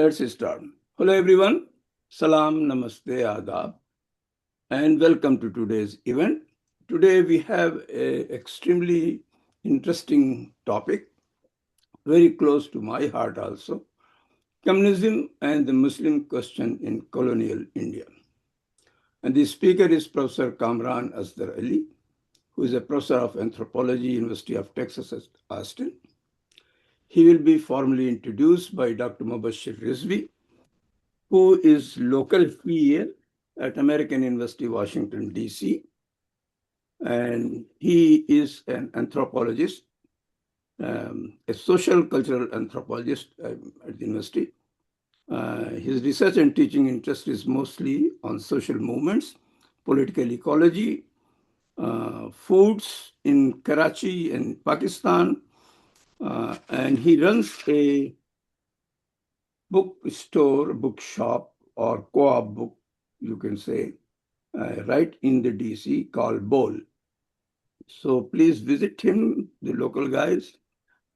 Let's start. Hello everyone. Salam, namaste, adab, and welcome to today's event. Today we have an extremely interesting topic, very close to my heart also, communism and the Muslim question in colonial India. And the speaker is Professor Kamran Asdar Ali, who is a professor of anthropology, University of Texas at Austin. He will be formally introduced by Dr. Mubashir Rizvi, who is local here at American University, Washington, D.C. And he is an anthropologist, a social cultural anthropologist at the university. His research and teaching interest is mostly on social movements, political ecology, foods in Karachi and Pakistan, and he runs a bookstore, bookshop, or co-op book, you can say, right in the DC called Bowl. So please visit him, the local guys,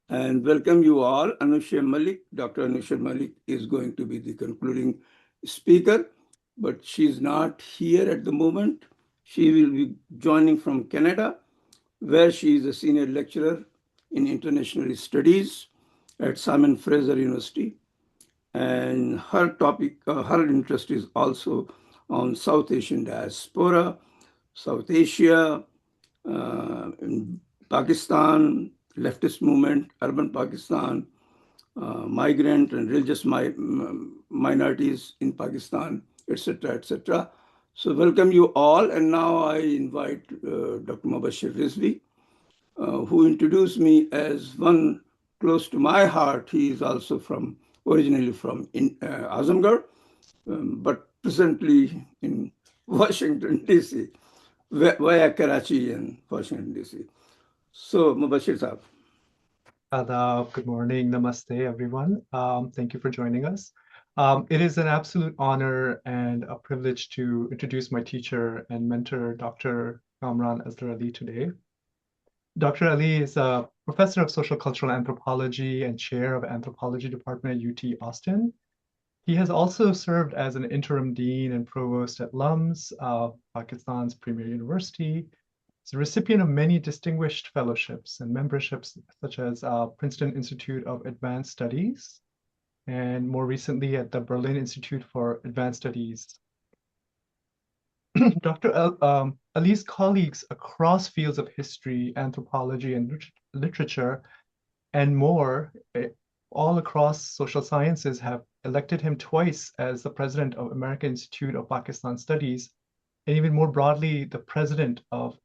and welcome you all. Anusha Malik, Dr. Anusha Malik is going to be the concluding speaker, but she's not here at the moment. She will be joining from Canada, where she is a senior lecturer in international studies at Simon Fraser University. And her topic, her interest is also on South Asian diaspora, South Asia, in Pakistan, leftist movement, urban Pakistan, migrant and religious minorities in Pakistan, etc., etc. So welcome you all. And now I invite Dr. Mubashir Rizvi, who introduced me as one close to my heart. He is also originally from Azamgarh, but presently in Washington, D.C., via Karachi and Washington, D.C. So, Mubashir Saab. Adab, good morning, namaste, everyone. Thank you for joining us. It is an absolute honor and a privilege to introduce my teacher and mentor, Dr. Kamran Asdar Ali, today. Dr. Ali is a professor of social cultural anthropology and chair of anthropology department at UT Austin. He has also served as an interim dean and provost at LUMS, Pakistan's premier university. He's a recipient of many distinguished fellowships and memberships, such as Princeton Institute of Advanced Studies, and more recently at the Berlin Institute for Advanced Studies. Dr. Ali's colleagues across fields of history, anthropology, and literature, and more, all across social sciences, have elected him twice as the president of American Institute of Pakistan Studies, and even more broadly, the president of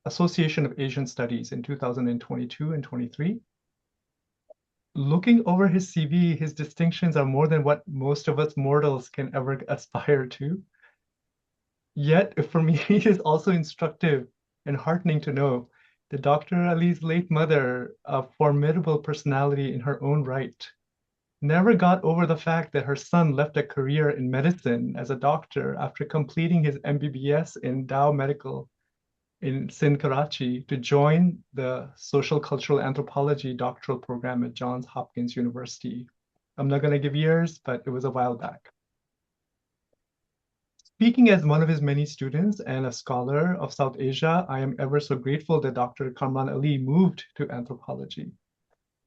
Association of Asian Studies in 2022 and 23. Looking over his CV, his distinctions are more than what most of us mortals can ever aspire to. Yet, for me, it is also instructive and heartening to know that Dr. Ali's late mother, a formidable personality in her own right, never got over the fact that her son left a career in medicine as a doctor after completing his MBBS in Dow Medical in Sindh, Karachi, to join the social cultural anthropology doctoral program at Johns Hopkins University. I'm not going to give years, but it was a while back. Speaking as one of his many students and a scholar of South Asia, I am ever so grateful that Dr. Kamran Ali moved to anthropology.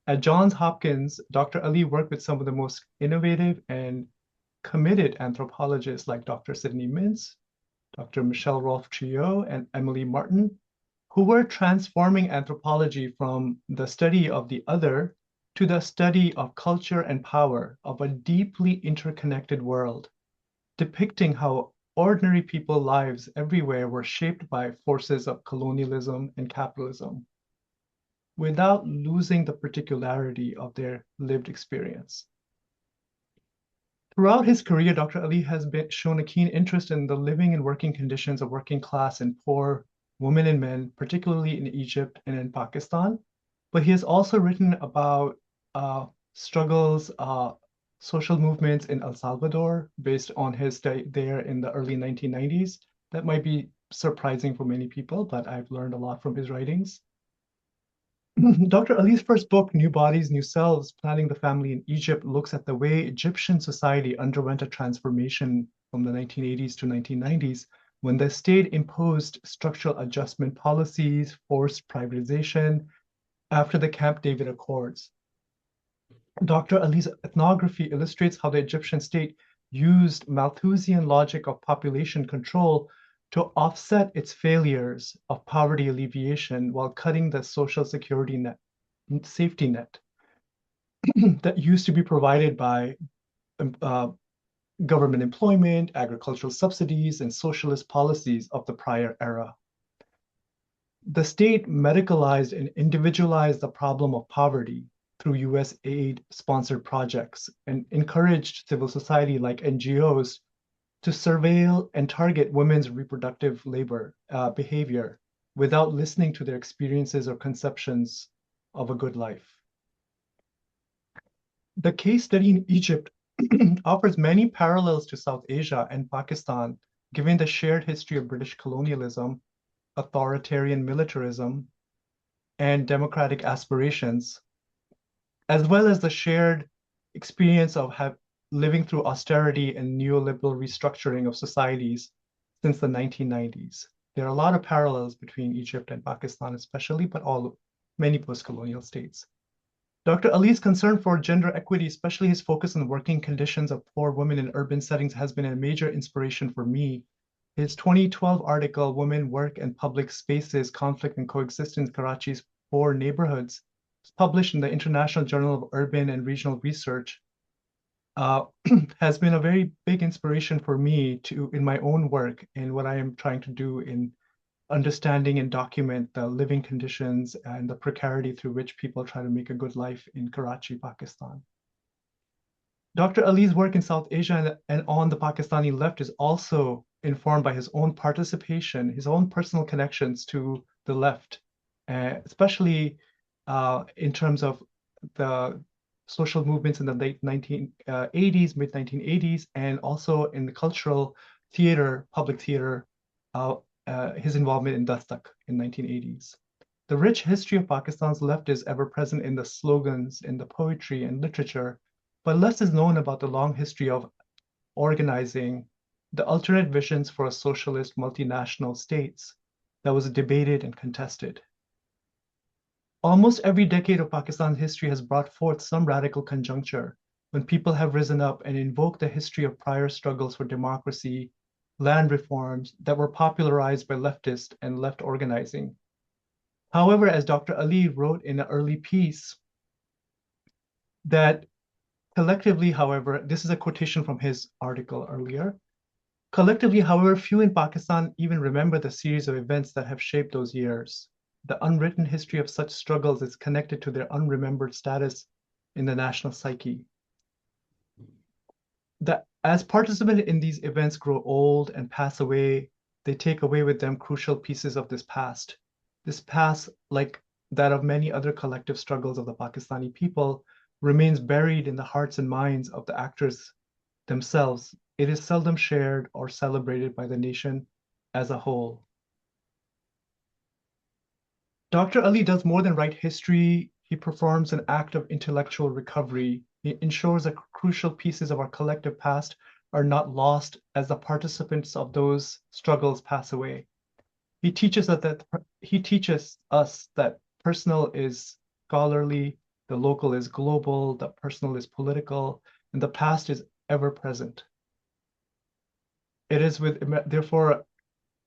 At Johns Hopkins, Dr. Ali worked with some of the most innovative and committed anthropologists like Dr. Sidney Mintz, Dr. Michelle Rolfe-Trio, and Emily Martin, who were transforming anthropology from the study of the other to the study of culture and power of a deeply interconnected world, depicting how ordinary people's lives everywhere were shaped by forces of colonialism and capitalism, without losing the particularity of their lived experience. Throughout his career, Dr. Ali has shown a keen interest in the living and working conditions of working class and poor women and men, particularly in Egypt and in Pakistan. But he has also written about struggles, social movements in El Salvador based on his stay there in the early 1990s. That might be surprising for many people, but I've learned a lot from his writings. Dr. Ali's first book, New Bodies, New Selves, Planning the Family in Egypt, looks at the way Egyptian society underwent a transformation from the 1980s to 1990s when the state imposed structural adjustment policies, forced privatization after the Camp David Accords. Dr. Ali's ethnography illustrates how the Egyptian state used Malthusian logic of population control to offset its failures of poverty alleviation while cutting the social security net, safety net that used to be provided by uh, government employment, agricultural subsidies, and socialist policies of the prior era. The state medicalized and individualized the problem of poverty through US aid-sponsored projects and encouraged civil society like NGOs to surveil and target women's reproductive labor behavior without listening to their experiences or conceptions of a good life. The case study in Egypt offers many parallels to South Asia and Pakistan, given the shared history of British colonialism, authoritarian militarism, and democratic aspirations, as well as the shared experience of living through austerity and neoliberal restructuring of societies since the 1990s. There are a lot of parallels between Egypt and Pakistan, especially, but many post-colonial states. Dr. Ali's concern for gender equity, especially his focus on working conditions of poor women in urban settings, has been a major inspiration for me. His 2012 article, Women, Work, and Public Spaces, Conflict and Coexistence, Karachi's Poor Neighborhoods, was published in the International Journal of Urban and Regional Research, has been a very big inspiration for me in my own work and what I am trying to do in understanding and document the living conditions and the precarity through which people try to make a good life in Karachi, Pakistan. Dr. Ali's work in South Asia and on the Pakistani left is also informed by his own participation, his own personal connections to the left, especially in terms of the social movements in the late 1980s, mid 1980s, and also in the cultural theater, public theater, his involvement in Dastak in 1980s. The rich history of Pakistan's left is ever present in the slogans, in the poetry and literature, but less is known about the long history of organizing the alternate visions for a socialist multinational states that was debated and contested. Almost every decade of Pakistan's history has brought forth some radical conjuncture when people have risen up and invoked the history of prior struggles for democracy, land reforms that were popularized by leftist and left organizing. However, as Dr. Ali wrote in an early piece, that collectively, however, this is a quotation from his article earlier, collectively, however, few in Pakistan even remember the series of events that have shaped those years. The unwritten history of such struggles is connected to their unremembered status in the national psyche. That as participants in these events grow old and pass away, they take away with them crucial pieces of this past. This past, like that of many other collective struggles of the Pakistani people, remains buried in the hearts and minds of the actors themselves. It is seldom shared or celebrated by the nation as a whole. Dr. Ali does more than write history. He performs an act of intellectual recovery. He ensures that crucial pieces of our collective past are not lost as the participants of those struggles pass away. He teaches us that personal is scholarly, the local is global, the personal is political, and the past is ever present. It is with, therefore,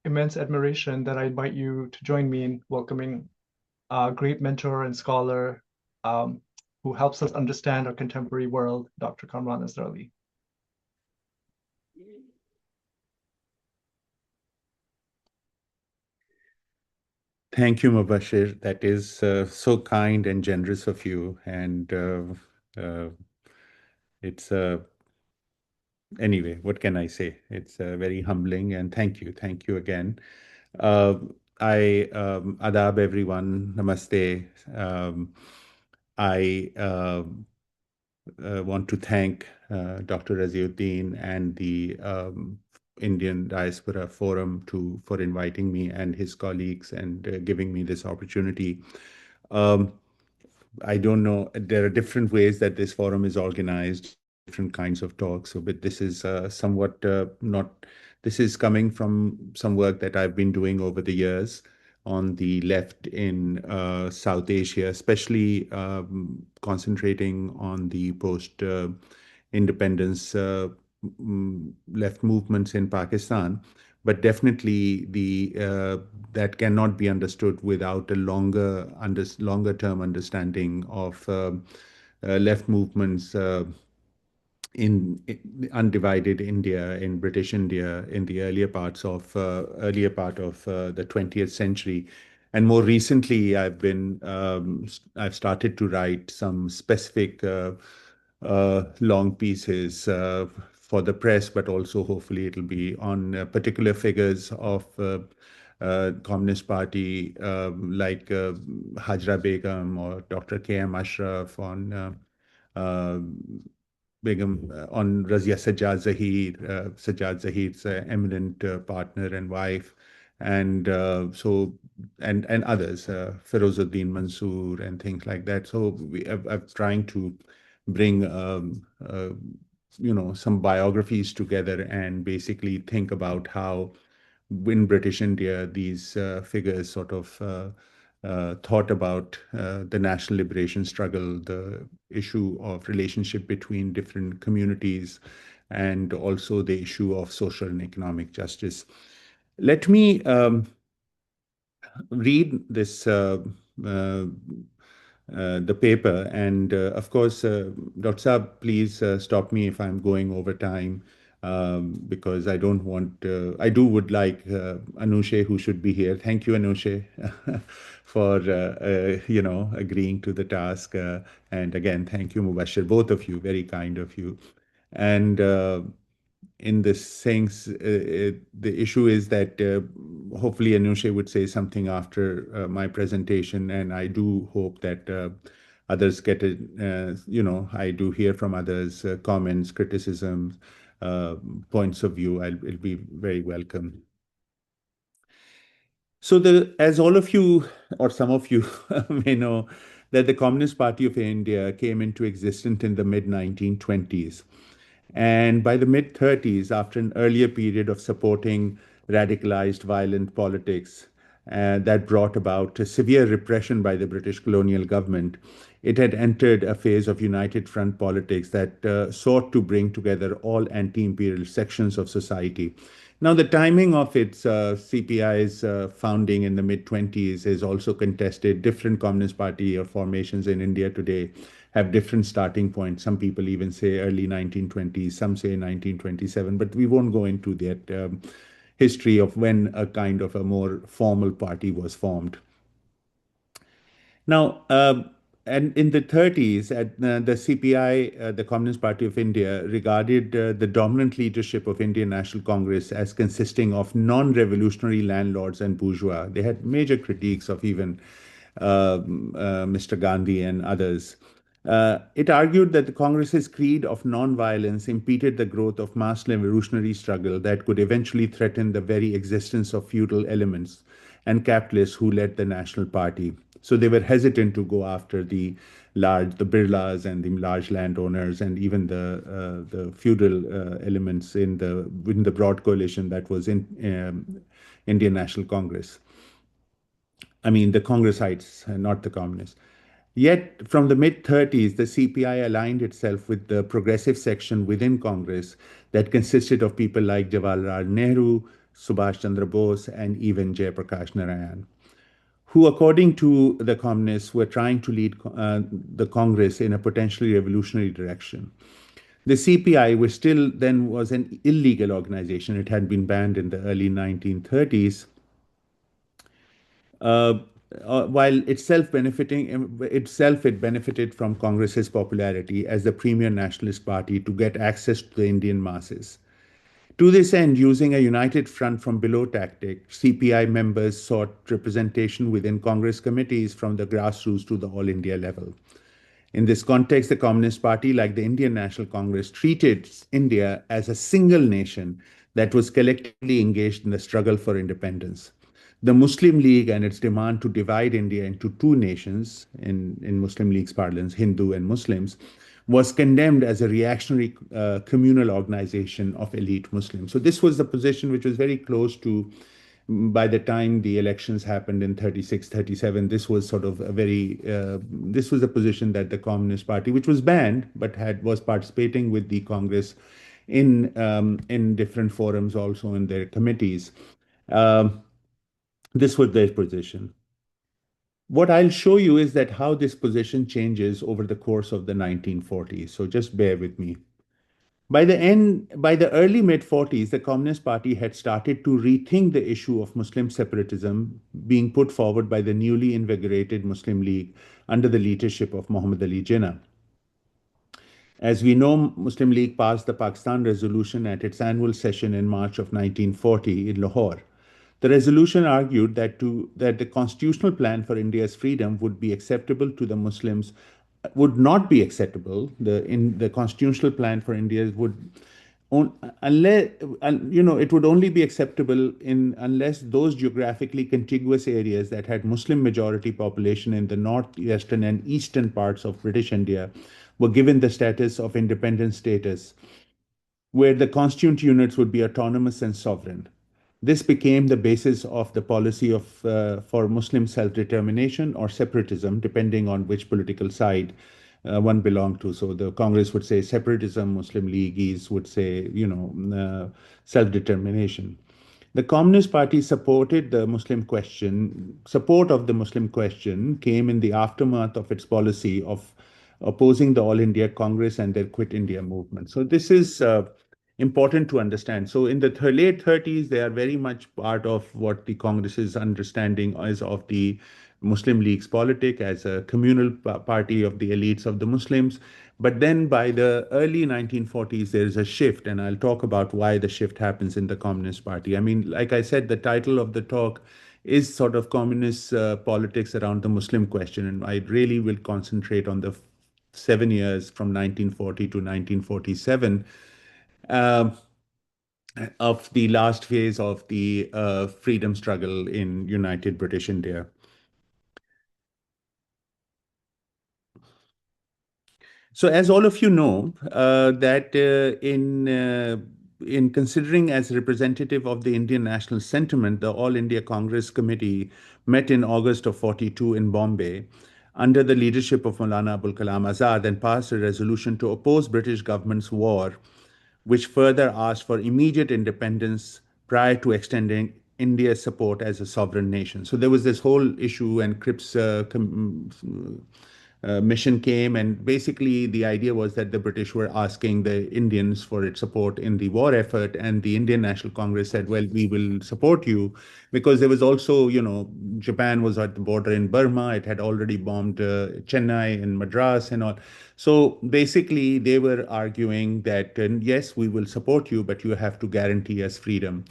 immense admiration that I invite you to join me in welcoming a great mentor and scholar who helps us understand our contemporary world, Dr. Kamran Asdar. Thank you, Mubashir. That is so kind and generous of you. And it's anyway, what can I say? It's very humbling, and thank you. Thank you again. Adab everyone, namaste. I want to thank Dr. Raziuddin and the Indian Diaspora Forum for inviting me and his colleagues and giving me this opportunity. Um, I don't know. There are different ways that this forum is organized, different kinds of talks. So, but this is somewhat not. This is coming from some work that I've been doing over the years on the left in South Asia, especially concentrating on the post-independence left movements in Pakistan. But definitely that cannot be understood without a longer term understanding of left movements in undivided India, in British India, in the earlier part of the 20th century. And more recently, I've started to write some specific long pieces for the press, but also hopefully it'll be on particular figures of Communist Party, like Hajra Begum or Dr. K.M. Ashraf, on uh, Begum, on Razia Sajjad Zahir's eminent partner and wife, and and others, Ferozuddin Mansoor and things like that. So I'm trying to bring some biographies together and basically think about how in British India these figures sort of thought about the national liberation struggle, the issue of relationship between different communities, and also the issue of social and economic justice. Let me read this the paper, and of course, Dr. Saab, please stop me if I'm going over time, because I don't want. I do would like Anushe, who should be here. Thank you, Anushe, for agreeing to the task, and again, thank you, Mubashir, both of you, very kind of you, and. In this sense, the issue is that hopefully Anushe would say something after my presentation, and I do hope that others get it. I do hear from others comments, criticisms, points of view. It'll be very welcome. So, as all of you or some of you may know, that the Communist Party of India came into existence in the mid 1920s. And by the mid 30s, after an earlier period of supporting radicalized violent politics that brought about a severe repression by the British colonial government, it had entered a phase of united front politics that sought to bring together all anti imperial sections of society. Now, the timing of its CPI's founding in the mid 20s is also contested. Different Communist Party formations in India today have different starting points. Some people even say early 1920s, some say 1927, but we won't go into that history of when a kind of a more formal party was formed. Now, and in the 30s, the CPI, the Communist Party of India, regarded the dominant leadership of Indian National Congress as consisting of non-revolutionary landlords and bourgeois. They had major critiques of even Mr. Gandhi and others. It argued that the Congress's creed of non-violence impeded the growth of mass revolutionary struggle that could eventually threaten the very existence of feudal elements and capitalists who led the National Party. So they were hesitant to go after the Birlas and the large landowners and even the feudal elements in the broad coalition that was in Indian National Congress. I mean, the Congressites, not the communists. Yet, from the mid 30s, the CPI aligned itself with the progressive section within Congress that consisted of people like Jawaharlal Nehru, Subhash Chandra Bose, and even Jayaprakash Narayan, who, according to the communists, were trying to lead the Congress in a potentially revolutionary direction. The CPI, which still then was an illegal organization, it had been banned in the early 1930s, while it benefited from Congress's popularity as the premier nationalist party to get access to the Indian masses. To this end, using a united front from below tactic, CPI members sought representation within Congress committees from the grassroots to the all India level. In this context, the Communist Party, like the Indian National Congress, treated India as a single nation that was collectively engaged in the struggle for independence. the Muslim League and its demand to divide India into two nations, in Muslim League's parlance, Hindu and Muslims, was condemned as a reactionary communal organization of elite Muslims. So this was the position which was very close to, by the time the elections happened in 36, 37, this was sort of a very, this was a position that the Communist Party, which was banned, but was participating with the Congress in different forums, also in their committees. This was their position. What I'll show you is that how this position changes over the course of the 1940s. So just bear with me. By the early mid-40s, the Communist Party had started to rethink the issue of Muslim separatism being put forward by the newly invigorated Muslim League under the leadership of Muhammad Ali Jinnah. As we know, Muslim League passed the Pakistan Resolution at its annual session in March of 1940 in Lahore. The resolution argued that the constitutional plan for India's freedom would be acceptable to the Muslims, would not be acceptable. The constitutional plan for India would unless it would only be acceptable unless those geographically contiguous areas that had Muslim majority population in the northwestern and eastern parts of British India were given the status of independent status, where the constituent units would be autonomous and sovereign. This became the basis of the policy for Muslim self-determination or separatism, depending on which political side one belonged to. So the Congress would say separatism, Muslim Leaguees would say, self-determination. The Communist Party supported the Muslim question. Support of the Muslim question came in the aftermath of its policy of opposing the All India Congress and their Quit India movement. So this is important to understand. So in the late 30s, they are very much part of what the Congress's understanding is of the Muslim League's politic as a communal party of the elites of the Muslims. But then by the early 1940s, there is a shift, and I'll talk about why the shift happens in the Communist Party. I mean, like I said, the title of the talk is sort of communist politics around the Muslim question, and I really will concentrate on the 7 years from 1940 to 1947. Of the last phase of the freedom struggle in United British India. So, as all of you know, that in considering as representative of the Indian national sentiment, the All India Congress Committee met in August of 42 in Bombay under the leadership of Maulana Abul Kalam Azad and passed a resolution to oppose British government's war, which further asked for immediate independence prior to extending India's support as a sovereign nation. So there was this whole issue, and Cripps mission came, and basically the idea was that the British were asking the Indians for its support in the war effort, and the Indian National Congress said, well, we will support you, because there was also, Japan was at the border in Burma. It had already bombed Chennai and Madras and all. So basically they were arguing that, yes, we will support you, but you have to guarantee us freedom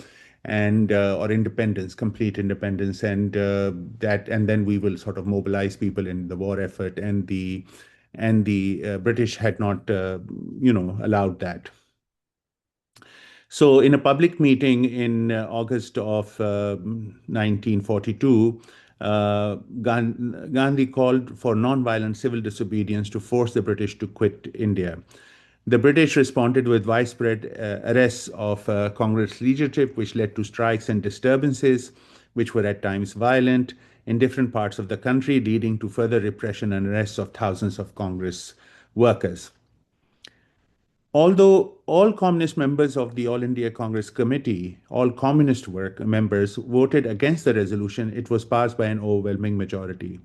and or independence, complete independence, and then we will sort of mobilize people in the war effort. And the British had not allowed that. So in a public meeting in August of 1942, Gandhi called for non-violent civil disobedience to force the British to quit India. The British responded with widespread arrests of Congress leadership, which led to strikes and disturbances, which were at times violent in different parts of the country, leading to further repression and arrests of thousands of Congress workers. Although all communist members of the All India Congress Committee, all communist members voted against the resolution, it was passed by an overwhelming majority.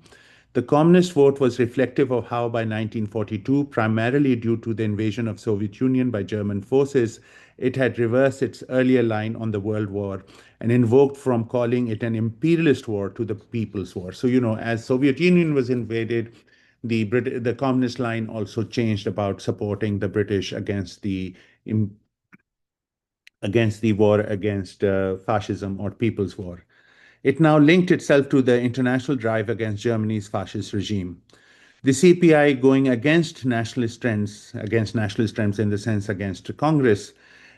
The communist vote was reflective of how by 1942, primarily due to the invasion of Soviet Union by German forces, it had reversed its earlier line on the World War and invoked from calling it an imperialist war to the people's war. So, as Soviet Union was invaded, the communist line also changed about supporting the British against the war against fascism or people's war. It now linked itself to the international drive against Germany's fascist regime. The CPI going against nationalist trends in the sense against Congress,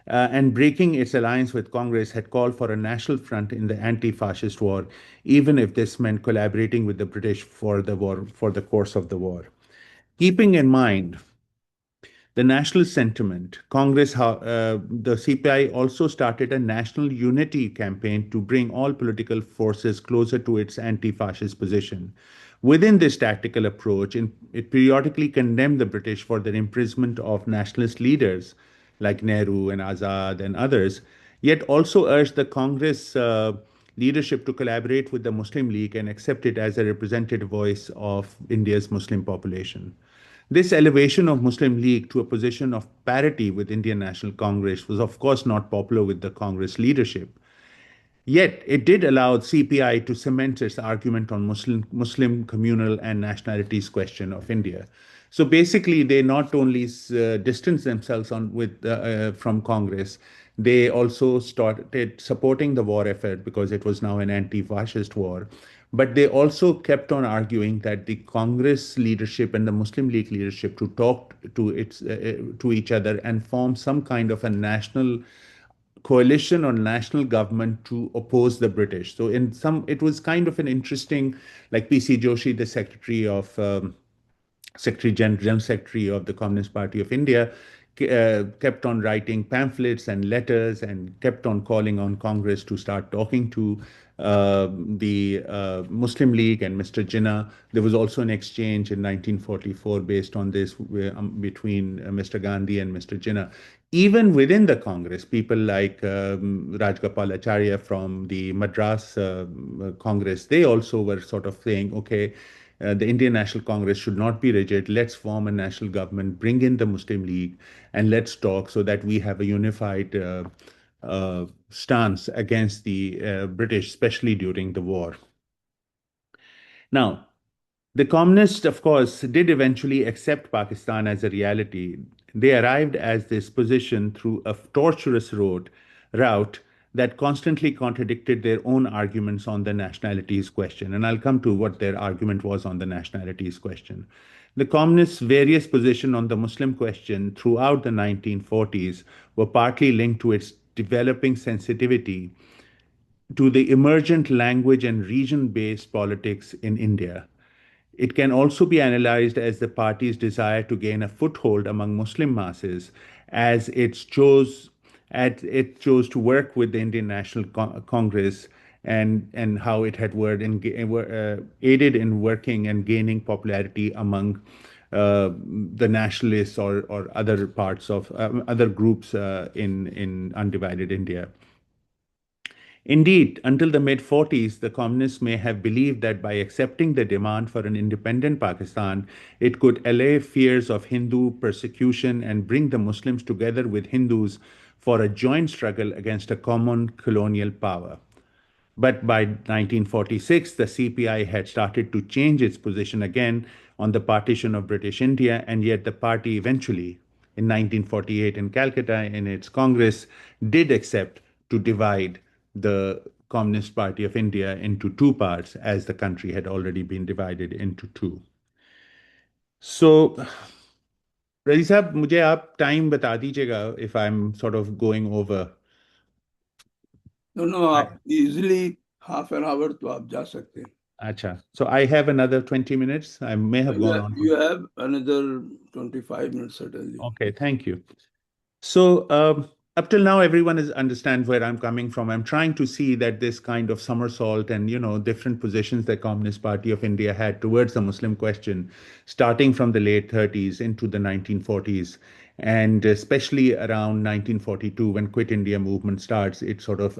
and breaking its alliance with Congress had called for a national front in the anti-fascist war, even if this meant collaborating with the British for the war, for the course of the war. Keeping in mind the national sentiment, the CPI also started a national unity campaign to bring all political forces closer to its anti-fascist position. Within this tactical approach, it periodically condemned the British for their imprisonment of nationalist leaders like Nehru and Azad and others, yet also urged the Congress leadership to collaborate with the Muslim League and accept it as a representative voice of India's Muslim population. This elevation of Muslim League to a position of parity with Indian National Congress was, of course, not popular with the Congress leadership. Yet, it did allow CPI to cement its argument on Muslim communal and nationalities question of India. So basically, they not only distanced themselves from Congress, they also started supporting the war effort because it was now an anti-fascist war. But they also kept on arguing that the Congress leadership and the Muslim League leadership to talk to each other and form some kind of a national coalition or national government to oppose the British. So it was kind of an interesting, like PC Joshi, the General Secretary of the Communist Party of India, kept on writing pamphlets and letters and kept on calling on Congress to start talking to the Muslim League and Mr. Jinnah. There was also an exchange in 1944 based on this between Mr. Gandhi and Mr. Jinnah. Even within the Congress, people like Rajgopal Acharya from the Madras Congress, they also were sort of saying, okay, the Indian National Congress should not be rigid. Let's form a national government, bring in the Muslim League, and let's talk so that we have a unified stance against the British, especially during the war. Now, the communists, of course, did eventually accept Pakistan as a reality. They arrived at this position through a tortuous route that constantly contradicted their own arguments on the nationalities question. And I'll come to what their argument was on the nationalities question. The communists' various positions on the Muslim question throughout the 1940s were partly linked to its developing sensitivity to the emergent language and region-based politics in India. It can also be analyzed as the party's desire to gain a foothold among Muslim masses as it chose to work with the Indian National Congress and how it had aided in working and gaining popularity among the nationalists or other parts of other groups in undivided India. Indeed, until the mid-40s, the communists may have believed that by accepting the demand for an independent Pakistan, it could allay fears of Hindu persecution and bring the Muslims together with Hindus for a joint struggle against a common colonial power. But by 1946, the CPI had started to change its position again on the partition of British India, and yet the party eventually, in 1948 in Calcutta, in its Congress, did accept to divide the Communist Party of India into two parts, as the country had already been divided into two. So, Razi साहब, मुझे आप time बता दीजिएगा if I'm sort of going over. No, आप easily half an hour तो आप जा सकते हैं. Acha. So I have another 20 minutes. I may have gone on. You have another 25 minutes, certainly. Okay, thank you. So up till now, everyone understands where I'm coming from. I'm trying to see that this kind of somersault and, different positions the Communist Party of India had towards the Muslim question, starting from the late 30s into the 1940s, and especially around 1942, when Quit India movement starts, it sort of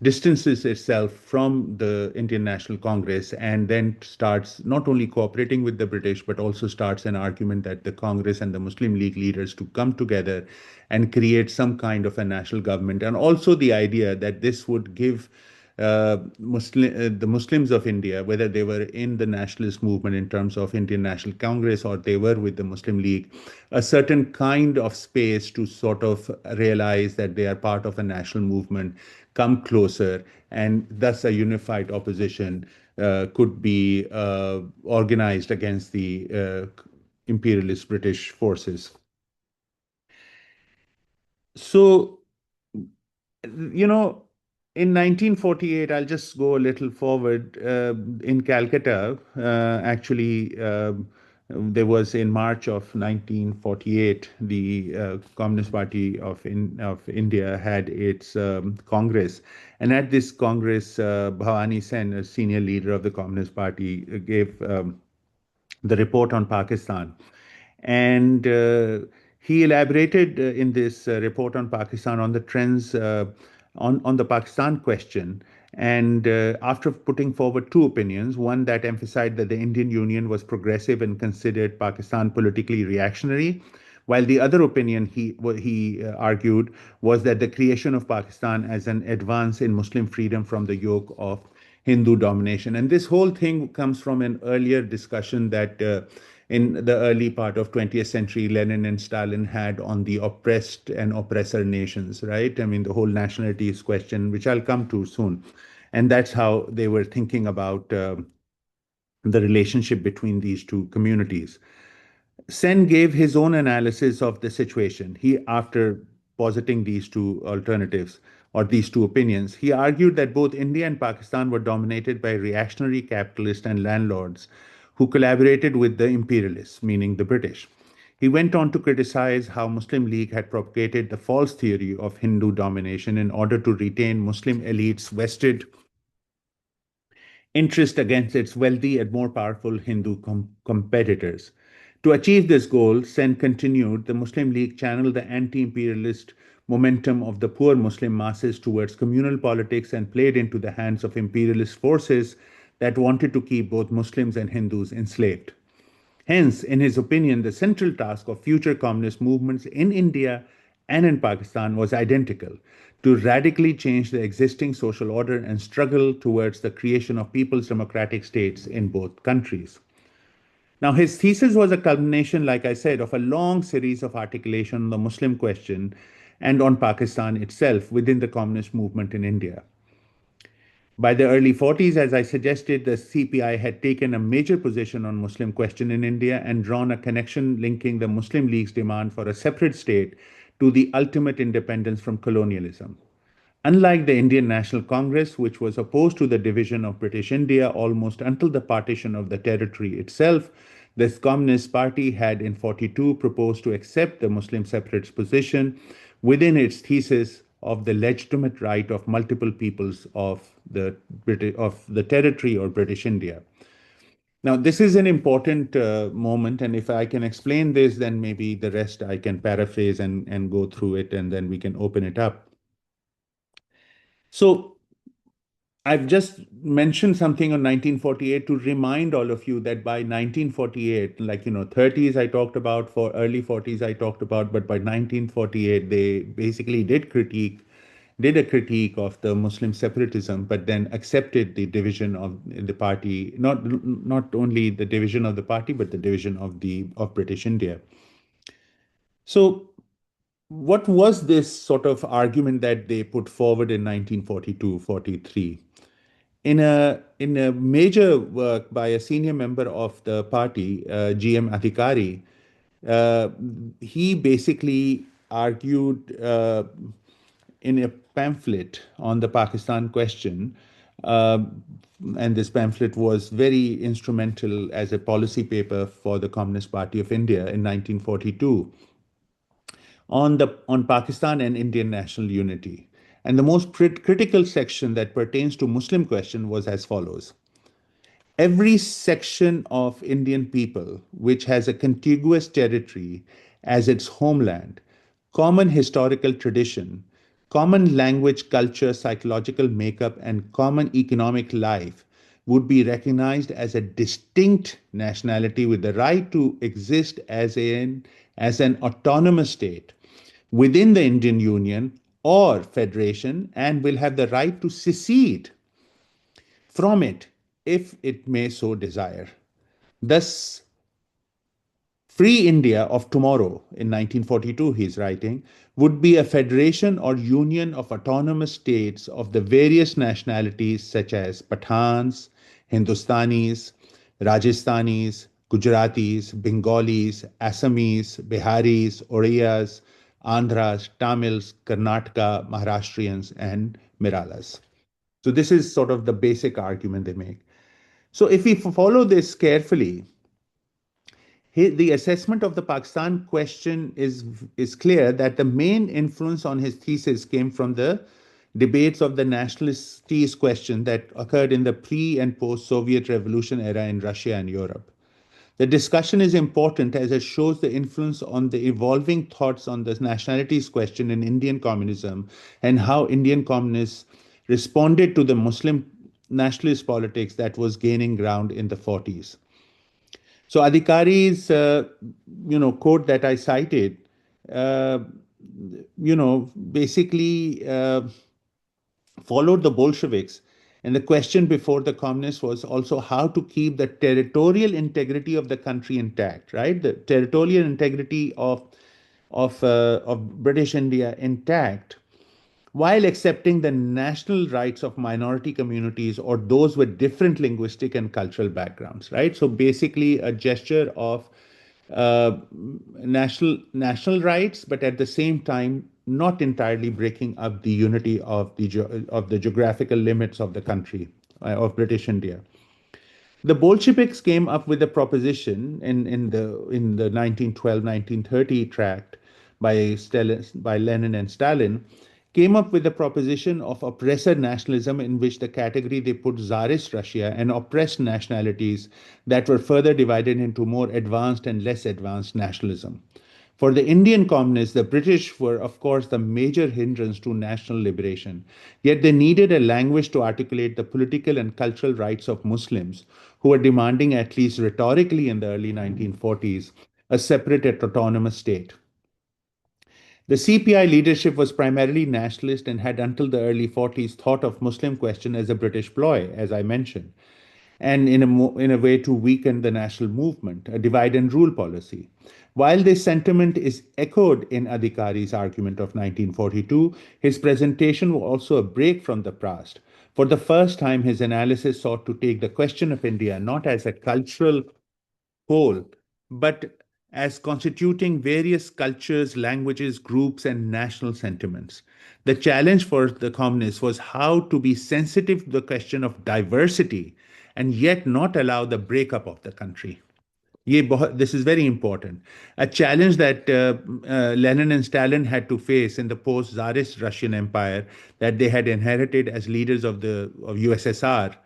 distances itself from the Indian National Congress and then starts not only cooperating with the British, but also starts an argument that the Congress and the Muslim League leaders to come together and create some kind of a national government. And also the idea that this would give the Muslims of India, whether they were in the nationalist movement in terms of Indian National Congress or they were with the Muslim League, a certain kind of space to sort of realize that they are part of a national movement, come closer, and thus a unified opposition could be organized against the imperialist British forces. So, you know, in 1948, I'll just go a little forward. In Calcutta, actually, there was in March of 1948, the Communist Party of India had its Congress. And at this Congress, Bhavani Sen, a senior leader of the Communist Party, gave the report on Pakistan. And he elaborated in this report on Pakistan on the trends on the Pakistan question. And after putting forward two opinions, one that emphasized that the Indian Union was progressive and considered Pakistan politically reactionary, while the other opinion he argued was that the creation of Pakistan as an advance in Muslim freedom from the yoke of Hindu domination. And this whole thing comes from an earlier discussion that in the early part of 20th century, Lenin and Stalin had on the oppressed and oppressor nations, right? I mean, the whole nationalities question, which I'll come to soon. And that's how they were thinking about the relationship between these two communities. Sen gave his own analysis of the situation. After positing these two alternatives or these two opinions, he argued that both India and Pakistan were dominated by reactionary capitalists and landlords who collaborated with the imperialists, meaning the British. He went on to criticize how Muslim League had propagated the false theory of Hindu domination in order to retain Muslim elites' vested interest against its wealthy and more powerful Hindu competitors. To achieve this goal, Sen continued, the Muslim League channeled the anti-imperialist momentum of the poor Muslim masses towards communal politics and played into the hands of imperialist forces that wanted to keep both Muslims and Hindus enslaved. Hence, in his opinion, the central task of future communist movements in India and in Pakistan was identical: to radically change the existing social order and struggle towards the creation of people's democratic states in both countries. Now, his thesis was a culmination, like I said, of a long series of articulation on the Muslim question and on Pakistan itself within the communist movement in India. By the early 40s, as I suggested, the CPI had taken a major position on Muslim question in India and drawn a connection linking the Muslim League's demand for a separate state to the ultimate independence from colonialism. Unlike the Indian National Congress, which was opposed to the division of British India almost until the partition of the territory itself, this Communist Party had in 42 proposed to accept the Muslim separatist position within its thesis of the legitimate right of multiple peoples of the territory or British India. Now, this is an important moment, and if I can explain this, then maybe the rest I can paraphrase and go through it, and then we can open it up. So, I've just mentioned something on 1948 to remind all of you that by 1948, like, 30s I talked about, for early 40s I talked about, but by 1948 they basically did a critique of the Muslim separatism, but then accepted the division of the party, not only the division of the party, but the division of British India. So what was this sort of argument that they put forward in 1942, 43? In a major work by a senior member of the party, G.M. Adhikari, uh, he basically argued in a pamphlet on the Pakistan question, uh, and this pamphlet was very instrumental as a policy paper for the Communist Party of India in 1942 on Pakistan and Indian national unity. And the most critical section that pertains to Muslim question was as follows: every section of Indian people which has a contiguous territory as its homeland, common historical tradition, common language, culture, psychological makeup, and common economic life would be recognized as a distinct nationality with the right to exist as an autonomous state within the Indian Union or Federation, and will have the right to secede from it if it may so desire. Thus, free India of tomorrow, in 1942, he's writing, would be a federation or union of autonomous states of the various nationalities such as Pathans, Hindustanis, Rajasthanis, Gujaratis, Bengalis, Assamese, Biharis, Oriyas, Andhras, Tamils, Karnataka, Maharashtrians, and Miralas. So this is sort of the basic argument they make. So if we follow this carefully, the assessment of the Pakistan question is clear that the main influence on his thesis came from the debates of the nationalities question that occurred in the pre and post Soviet revolution era in Russia and Europe. The discussion is important as it shows the influence on the evolving thoughts on the nationalities question in Indian communism and how Indian communists responded to the Muslim nationalist politics that was gaining ground in the 40s. So Adhikari's, quote that I cited, uh, basically followed the Bolsheviks. And the question before the communists was also how to keep the territorial integrity of the country intact, right? The territorial integrity of British India intact, while accepting the national rights of minority communities or those with different linguistic and cultural backgrounds, right? So basically, a gesture of national rights, but at the same time, not entirely breaking up the unity of the geographical limits of the country of British India. The Bolsheviks came up with a proposition in the 1912-1930 tract by Lenin and Stalin, came up with a proposition of oppressor nationalism in which the category they put Tsarist Russia and oppressed nationalities that were further divided into more advanced and less advanced nationalism. For the Indian communists, the British were, of course, the major hindrance to national liberation. Yet they needed a language to articulate the political and cultural rights of Muslims, who were demanding, at least rhetorically in the early 1940s, a separate autonomous state. The CPI leadership was primarily nationalist and had until the early 40s thought of Muslim question as a British ploy, as I mentioned, and in a way to weaken the national movement, a divide and rule policy. While this sentiment is echoed in Adhikari's argument of 1942, his presentation was also a break from the past. For the first time, his analysis sought to take the question of India not as a cultural whole, but as constituting various cultures, languages, groups, and national sentiments. The challenge for the communists was how to be sensitive to the question of diversity and yet not allow the breakup of the country. This is very important. A challenge that Lenin and Stalin had to face in the post-Tsarist Russian Empire that they had inherited as leaders of USSR.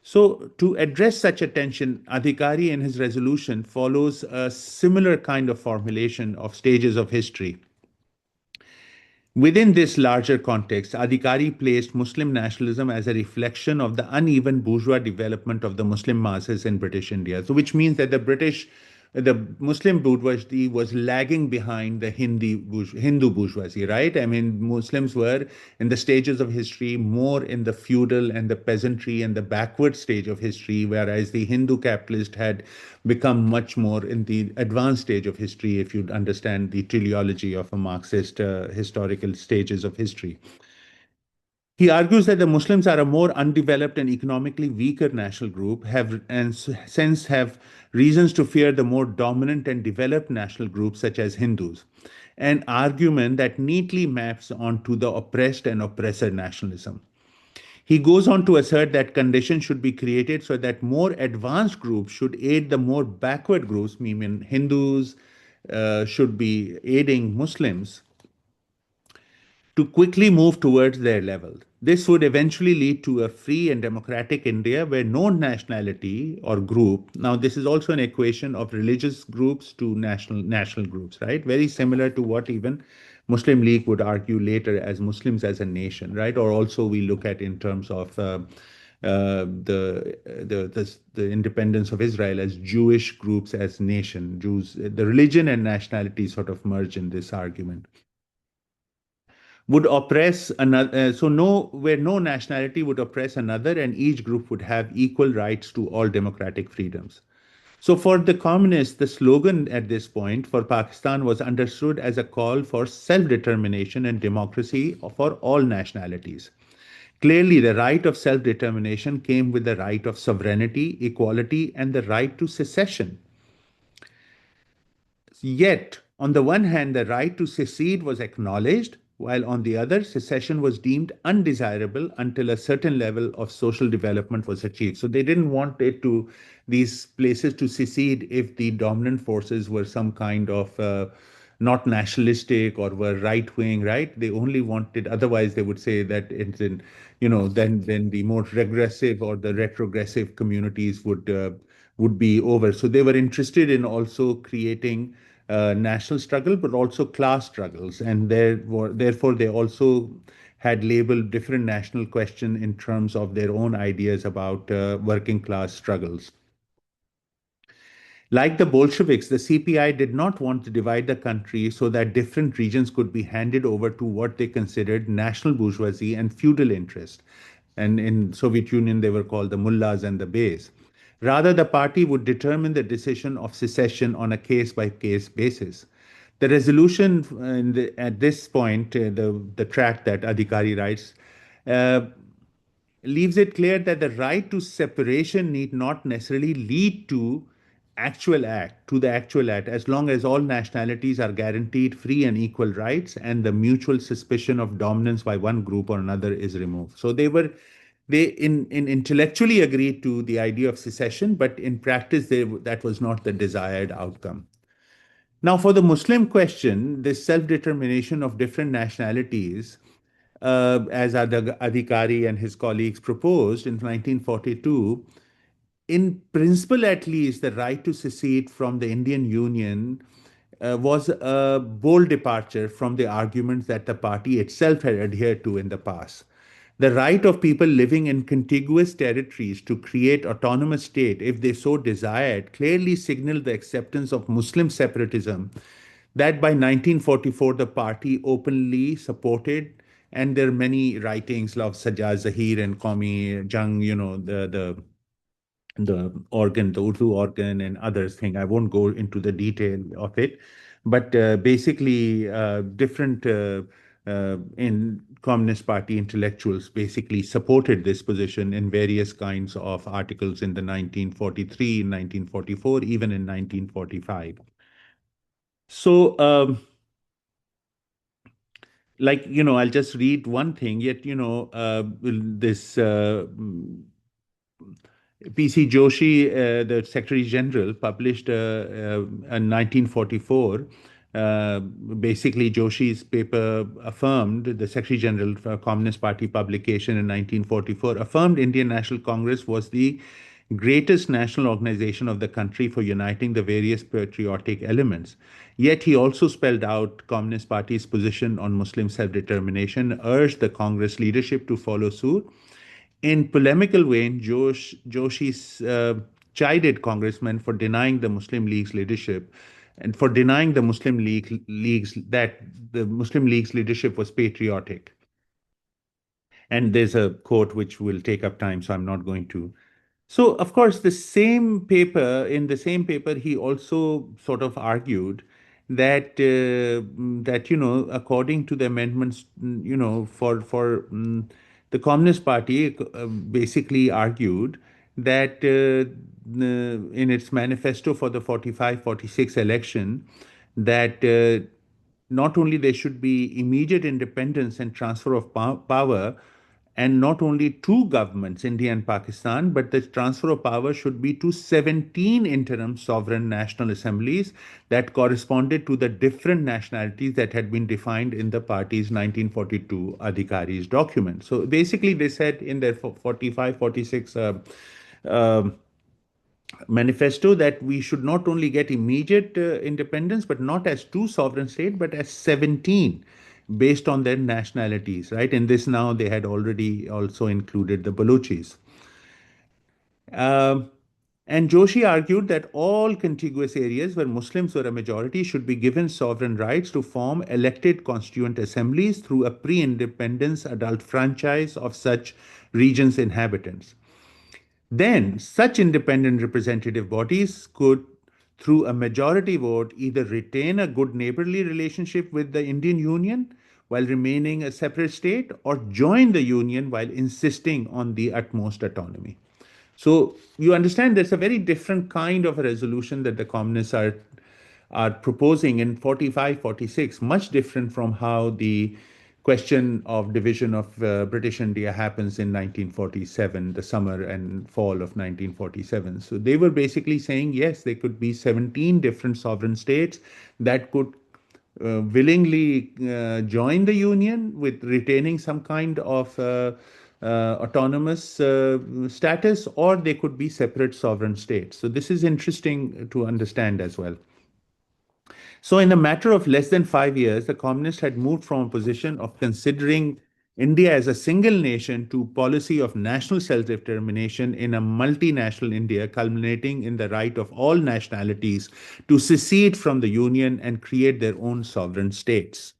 So, to address such a tension, Adhikari in his resolution follows a similar kind of formulation of stages of history. Within this larger context, Adhikari placed Muslim nationalism as a reflection of the uneven bourgeois development of the Muslim masses in British India. So, which means that the Muslim bourgeoisie was lagging behind the Hindu bourgeoisie, right? I mean, Muslims were in the stages of history more in the feudal and the peasantry and the backward stage of history, whereas the Hindu capitalist had become much more in the advanced stage of history, if you'd understand the teleology of a Marxist historical stages of history. He argues that the Muslims are a more undeveloped and economically weaker national group, have reasons to fear the more dominant and developed national groups such as Hindus, an argument that neatly maps onto the oppressed and oppressor nationalism. He goes on to assert that conditions should be created so that more advanced groups should aid the more backward groups, meaning Hindus should be aiding Muslims to quickly move towards their level. This would eventually lead to a free and democratic India where no nationality or group, now this is also an equation of religious groups to national groups, right? Very similar to what even Muslim League would argue later as Muslims as a nation, right? Or also we look at in terms of the independence of Israel as Jewish groups as nation, Jews, the religion and nationality sort of merge in this argument. Would oppress another, where no nationality would oppress another, and each group would have equal rights to all democratic freedoms. So, for the communists, the slogan at this point for Pakistan was understood as a call for self determination and democracy for all nationalities. Clearly, the right of self determination came with the right of sovereignty, equality, and the right to secession. Yet, On the one hand, the right to secede was acknowledged, while on the other, secession was deemed undesirable until a certain level of social development was achieved. So they didn't want these places to secede if the dominant forces were some kind of not nationalistic or were right wing, right? They only wanted, otherwise they would say that it's in, then the more regressive or the retrogressive communities would be over. So they were interested in also creating national struggle, but also class struggles, and therefore they also had labeled different national question in terms of their own ideas about working class struggles. Like the Bolsheviks, the CPI did not want to divide the country so that different regions could be handed over to what they considered national bourgeoisie and feudal interest. And in Soviet Union, they were called the mullahs and the beys. Rather, the party would determine the decision of secession on a case-by-case basis. The resolution at this point, the tract that Adhikari writes, uh, leaves it clear that the right to separation need not necessarily lead to the actual act, as long as all nationalities are guaranteed free and equal rights and the mutual suspicion of dominance by one group or another is removed. So they intellectually agreed to the idea of secession, but in practice that was not the desired outcome. Now, for the Muslim question, this self-determination of different nationalities, as Adhikari and his colleagues proposed in 1942, in principle at least, the right to secede from the Indian Union was a bold departure from the arguments that the party itself had adhered to in the past. The right of people living in contiguous territories to create autonomous state, if they so desired, clearly signaled the acceptance of Muslim separatism that by 1944 the party openly supported. And there are many writings of Sajjad Zahir and Qawmi Jang, the organ, the Urdu organ, and others thing. I won't go into the detail of it, but basically, different in Communist Party intellectuals basically supported this position in various kinds of articles in the 1943, 1944, even in 1945. So, I'll just read one thing. Yet, this PC Joshi, the Secretary General, published in 1944. Basically, Joshi's paper affirmed, the Secretary General for Communist Party publication in 1944, affirmed Indian National Congress was the greatest national organization of the country for uniting the various patriotic elements. Yet he also spelled out Communist Party's position on Muslim self-determination, urged the Congress leadership to follow suit. In polemical vein, Joshi chided congressmen for denying the Muslim League's leadership and for denying the League's that the Muslim League's leadership was patriotic. And there's a quote which will take up time, so I'm not going to. So, of course, in the same paper, he also sort of argued that according to the amendments, the Communist Party basically argued that in its manifesto for the 45-46 election, that not only there should be immediate independence and transfer of power, and not only two governments, India and Pakistan, but the transfer of power should be to 17 interim sovereign national assemblies that corresponded to the different nationalities that had been defined in the party's 1942 Adhikari's document. So basically, they said in their 45-46 manifesto that we should not only get immediate independence, but not as two sovereign states, but as 17 based on their nationalities, right? In this now, they had already also included the Baluchis. And Joshi argued that all contiguous areas where Muslims were a majority should be given sovereign rights to form elected constituent assemblies through a pre-independence adult franchise of such regions' inhabitants. Then, such independent representative bodies could, through a majority vote, either retain a good neighborly relationship with the Indian Union while remaining a separate state, or join the Union while insisting on the utmost autonomy. So you understand there's a very different kind of a resolution that the communists are are proposing in 45, 46, much different from how the question of division of British India happens in 1947, the summer and fall of 1947. So they were basically saying, yes, there could be 17 different sovereign states that could willingly join the union with retaining some kind of autonomous status, or they could be separate sovereign states. So this is interesting to understand as well. So, in a matter of less than 5 years, the communists had moved from a position of considering India as a single nation to policy of national self-determination in a multinational India, culminating in the right of all nationalities to secede from the Union and create their own sovereign states.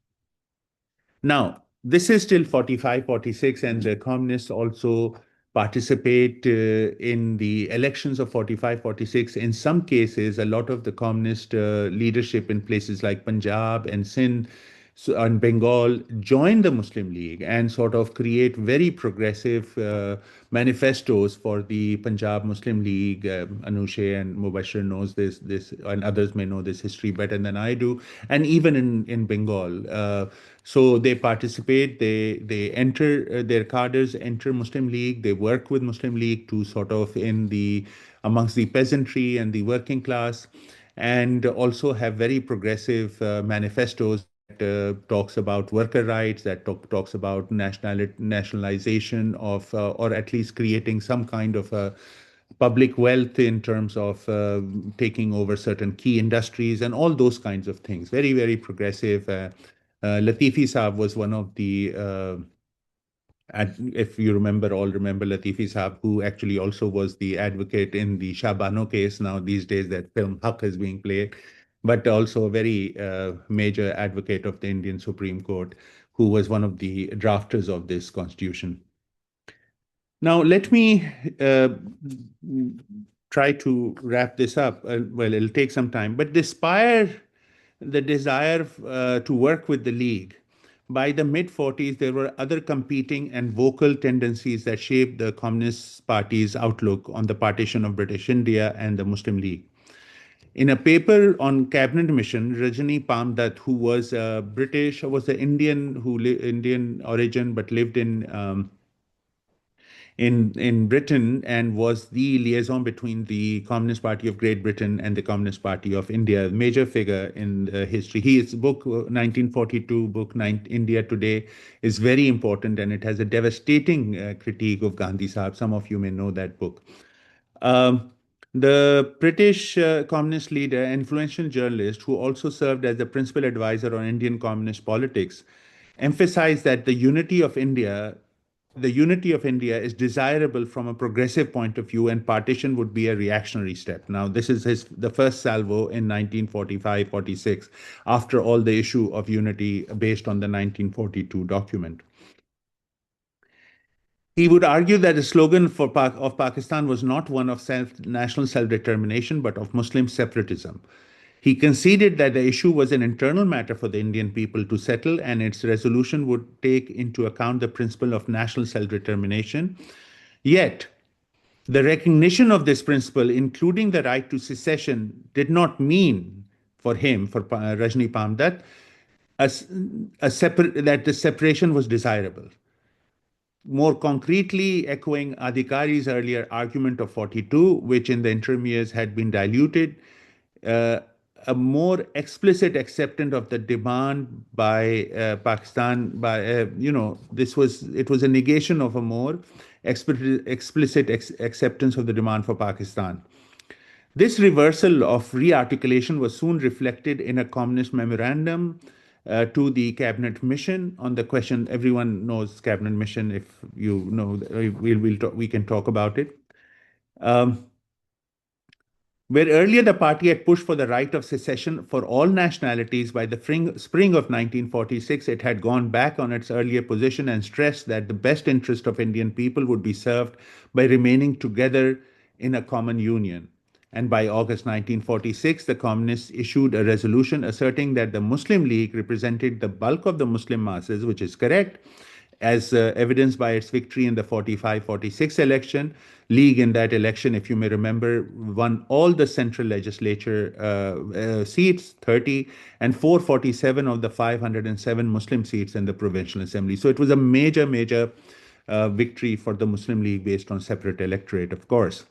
Now, this is still 45, 46, and the communists also participate in the elections of 45, 46. In some cases, a lot of the communist leadership in places like Punjab and Sindh and Bengal join the Muslim League and sort of create very progressive manifestos for the Punjab Muslim League. Anushe and Mubashir knows this, and others may know this history better than I do. And even in Bengal, so they participate. They enter their cadres enter Muslim League. They work with Muslim League to sort of in the amongst the peasantry and the working class, and also have very progressive manifestos talks about worker rights, that talks about nationalization of, or at least creating some kind of a public wealth in terms of taking over certain key industries and all those kinds of things. Very, very progressive. Latifi Saab was one of the if you remember, all remember Latifi Saab, who actually also was the advocate in the Shah Bano case. Now, these days, that film Haq is being played, but also a very major advocate of the Indian Supreme Court, who was one of the drafters of this constitution. Now, let me try to wrap this up. Well, it'll take some time, but despite the desire to work with the League, by the mid-40s, there were other competing and vocal tendencies that shaped the Communist Party's outlook on the partition of British India and the Muslim League. In a paper on cabinet mission, Rajani Palmdutt, who was British, was an Indian Indian origin but lived in Britain and was the liaison between the Communist Party of Great Britain and the Communist Party of India, a major figure in history. His book, 1942 book, India Today, is very important, and it has a devastating critique of Gandhi Sahib. Some of you may know that book. The British communist leader, influential journalist, who also served as the principal advisor on Indian communist politics, emphasized that the unity of India is desirable from a progressive point of view, and partition would be a reactionary step. Now, this is the first salvo in 1945-46, after all the issue of unity based on the 1942 document. He would argue that the slogan of Pakistan was not one of national self-determination, but of Muslim separatism. He conceded that the issue was an internal matter for the Indian people to settle, and its resolution would take into account the principle of national self-determination. Yet, the recognition of this principle, including the right to secession, did not mean for him, for Rajni Palmdutt, that the separation was desirable. More concretely, echoing Adhikari's earlier argument of 42, which in the interim years had been diluted, a more explicit acceptance of the demand by Pakistan, it was a negation of a more explicit acceptance of the demand for Pakistan. This reversal of re-articulation was soon reflected in a communist memorandum to the cabinet mission on the question. Everyone knows cabinet mission. If you know, we can talk about it. Where earlier the party had pushed for the right of secession for all nationalities, by the spring of 1946, it had gone back on its earlier position and stressed that the best interest of Indian people would be served by remaining together in a common union. And by August 1946, the communists issued a resolution asserting that the Muslim League represented the bulk of the Muslim masses, which is correct, as evidenced by its victory in the 45-46 election. League in that election, if you may remember, won all the central legislature seats, 30, and 447 of the 507 Muslim seats in the provincial assembly. So it was a major, major victory for the Muslim League based on separate electorate, of course.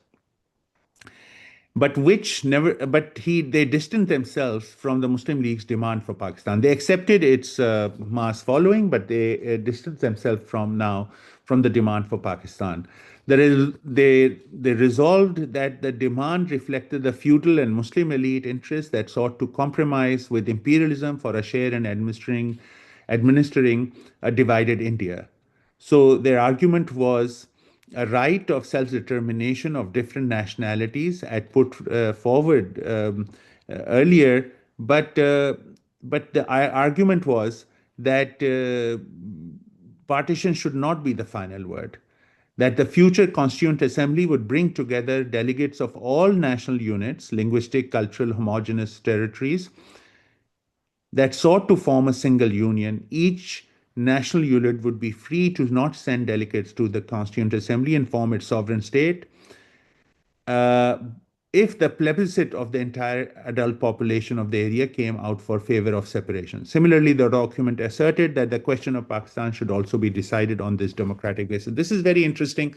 But they distanced themselves from the Muslim League's demand for Pakistan. They accepted its mass following, but they distanced themselves from the demand for Pakistan. They resolved that the demand reflected the feudal and Muslim elite interests that sought to compromise with imperialism for a share in administering a divided India. So their argument was a right of self-determination of different nationalities had put forward earlier, but the argument was that partition should not be the final word. That the future Constituent Assembly would bring together delegates of all national units, linguistic, cultural, homogeneous territories, that sought to form a single union. Each national unit would be free to not send delegates to the Constituent Assembly and form its sovereign state uh, if the plebiscite of the entire adult population of the area came out for favor of separation. Similarly, the document asserted that the question of Pakistan should also be decided on this democratic basis. This is very interesting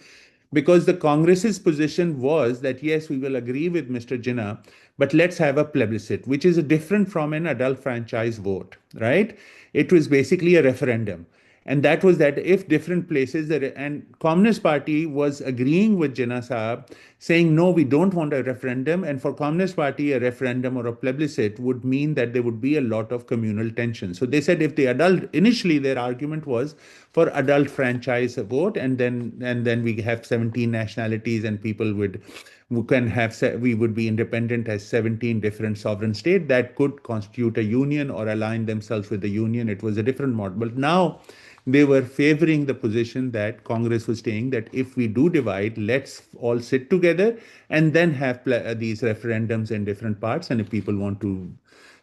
because the Congress's position was that yes, we will agree with Mr. Jinnah, but let's have a plebiscite, which is different from an adult franchise vote, right? It was basically a referendum. And that was that if different places, and Communist Party was agreeing with Jinnah Sahab, saying, no, we don't want a referendum. And for Communist Party, a referendum or a plebiscite would mean that there would be a lot of communal tension. So they said if the adult, initially their argument was for adult franchise vote, and then we have 17 nationalities and people would we would be independent as 17 different sovereign states that could constitute a union or align themselves with the union. It was a different model. But now they were favoring the position that Congress was saying that if we do divide, let's all sit together and then have these referendums in different parts. And if people want to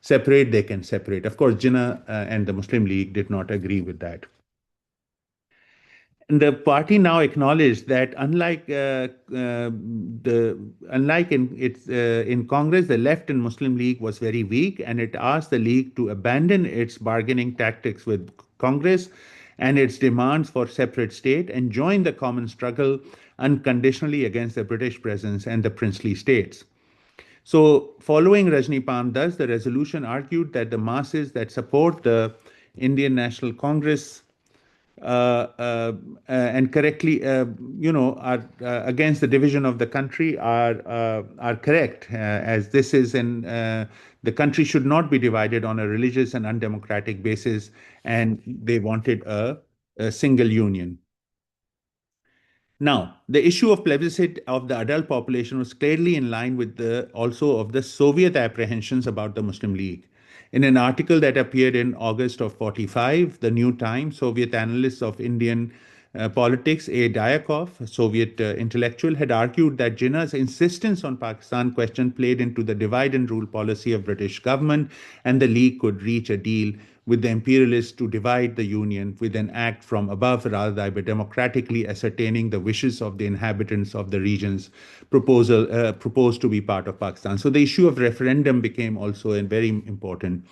separate, they can separate. Of course, Jinnah and the Muslim League did not agree with that. And the party now acknowledged that unlike in Congress, the left in Muslim League was very weak, and it asked the League to abandon its bargaining tactics with Congress and its demands for separate state and join the common struggle unconditionally against the British presence and the princely states. So, following Rajneesh Das, the resolution argued that the masses that support the Indian National Congress and correctly, are against the division of the country are correct, as this is the country should not be divided on a religious and undemocratic basis, and they wanted a single union. Now, the issue of plebiscite of the adult population was clearly in line with also of the Soviet apprehensions about the Muslim League. In an article that appeared in August of 45, the New Times, Soviet analyst of Indian politics, A. Dyakov, a Soviet intellectual, had argued that Jinnah's insistence on Pakistan question played into the divide and rule policy of British government, and the League could reach a deal with the imperialists to divide the union with an act from above rather than by democratically ascertaining the wishes of the inhabitants of the regions proposed to be part of Pakistan. So the issue of referendum became also a very important.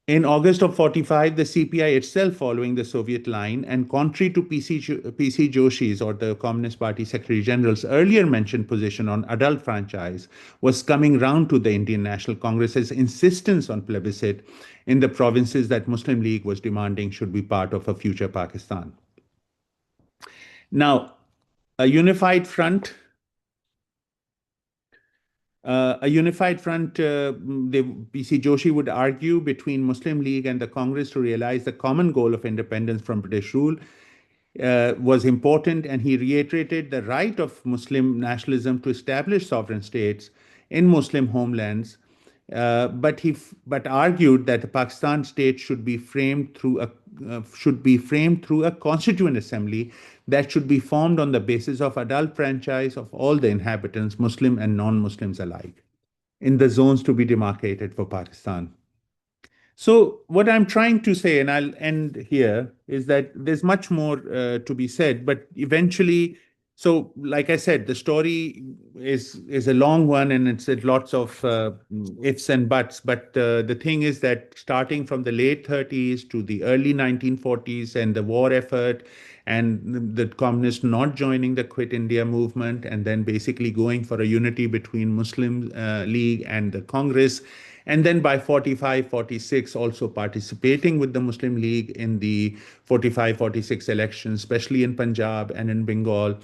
In August of 45, the CPI itself, following the Soviet line, and contrary to PC Joshi's or the Communist Party Secretary General's earlier mentioned position on adult franchise, was coming round to the Indian National Congress's insistence on plebiscite in the provinces that Muslim League was demanding should be part of a future Pakistan. Now, a unified front, PC Joshi would argue, between Muslim League and the Congress to realize the common goal of independence from British rule was important, and he reiterated the right of Muslim nationalism to establish sovereign states in Muslim homelands, but argued that the Pakistan state should be framed through a constituent assembly that should be formed on the basis of adult franchise of all the inhabitants, Muslim and non-Muslims alike, in the zones to be demarcated for Pakistan. So what I'm trying to say, and I'll end here, is that there's much more to be said, but eventually, so like I said, the story is a long one, and it's lots of ifs and buts. But the thing is that starting from the late 30s to the early 1940s and the war effort, and the communists not joining the Quit India movement, and then basically going for a unity between Muslim League and the Congress, and then by 45, 46, also participating with the Muslim League in the 45, 46 elections, especially in Punjab and in Bengal.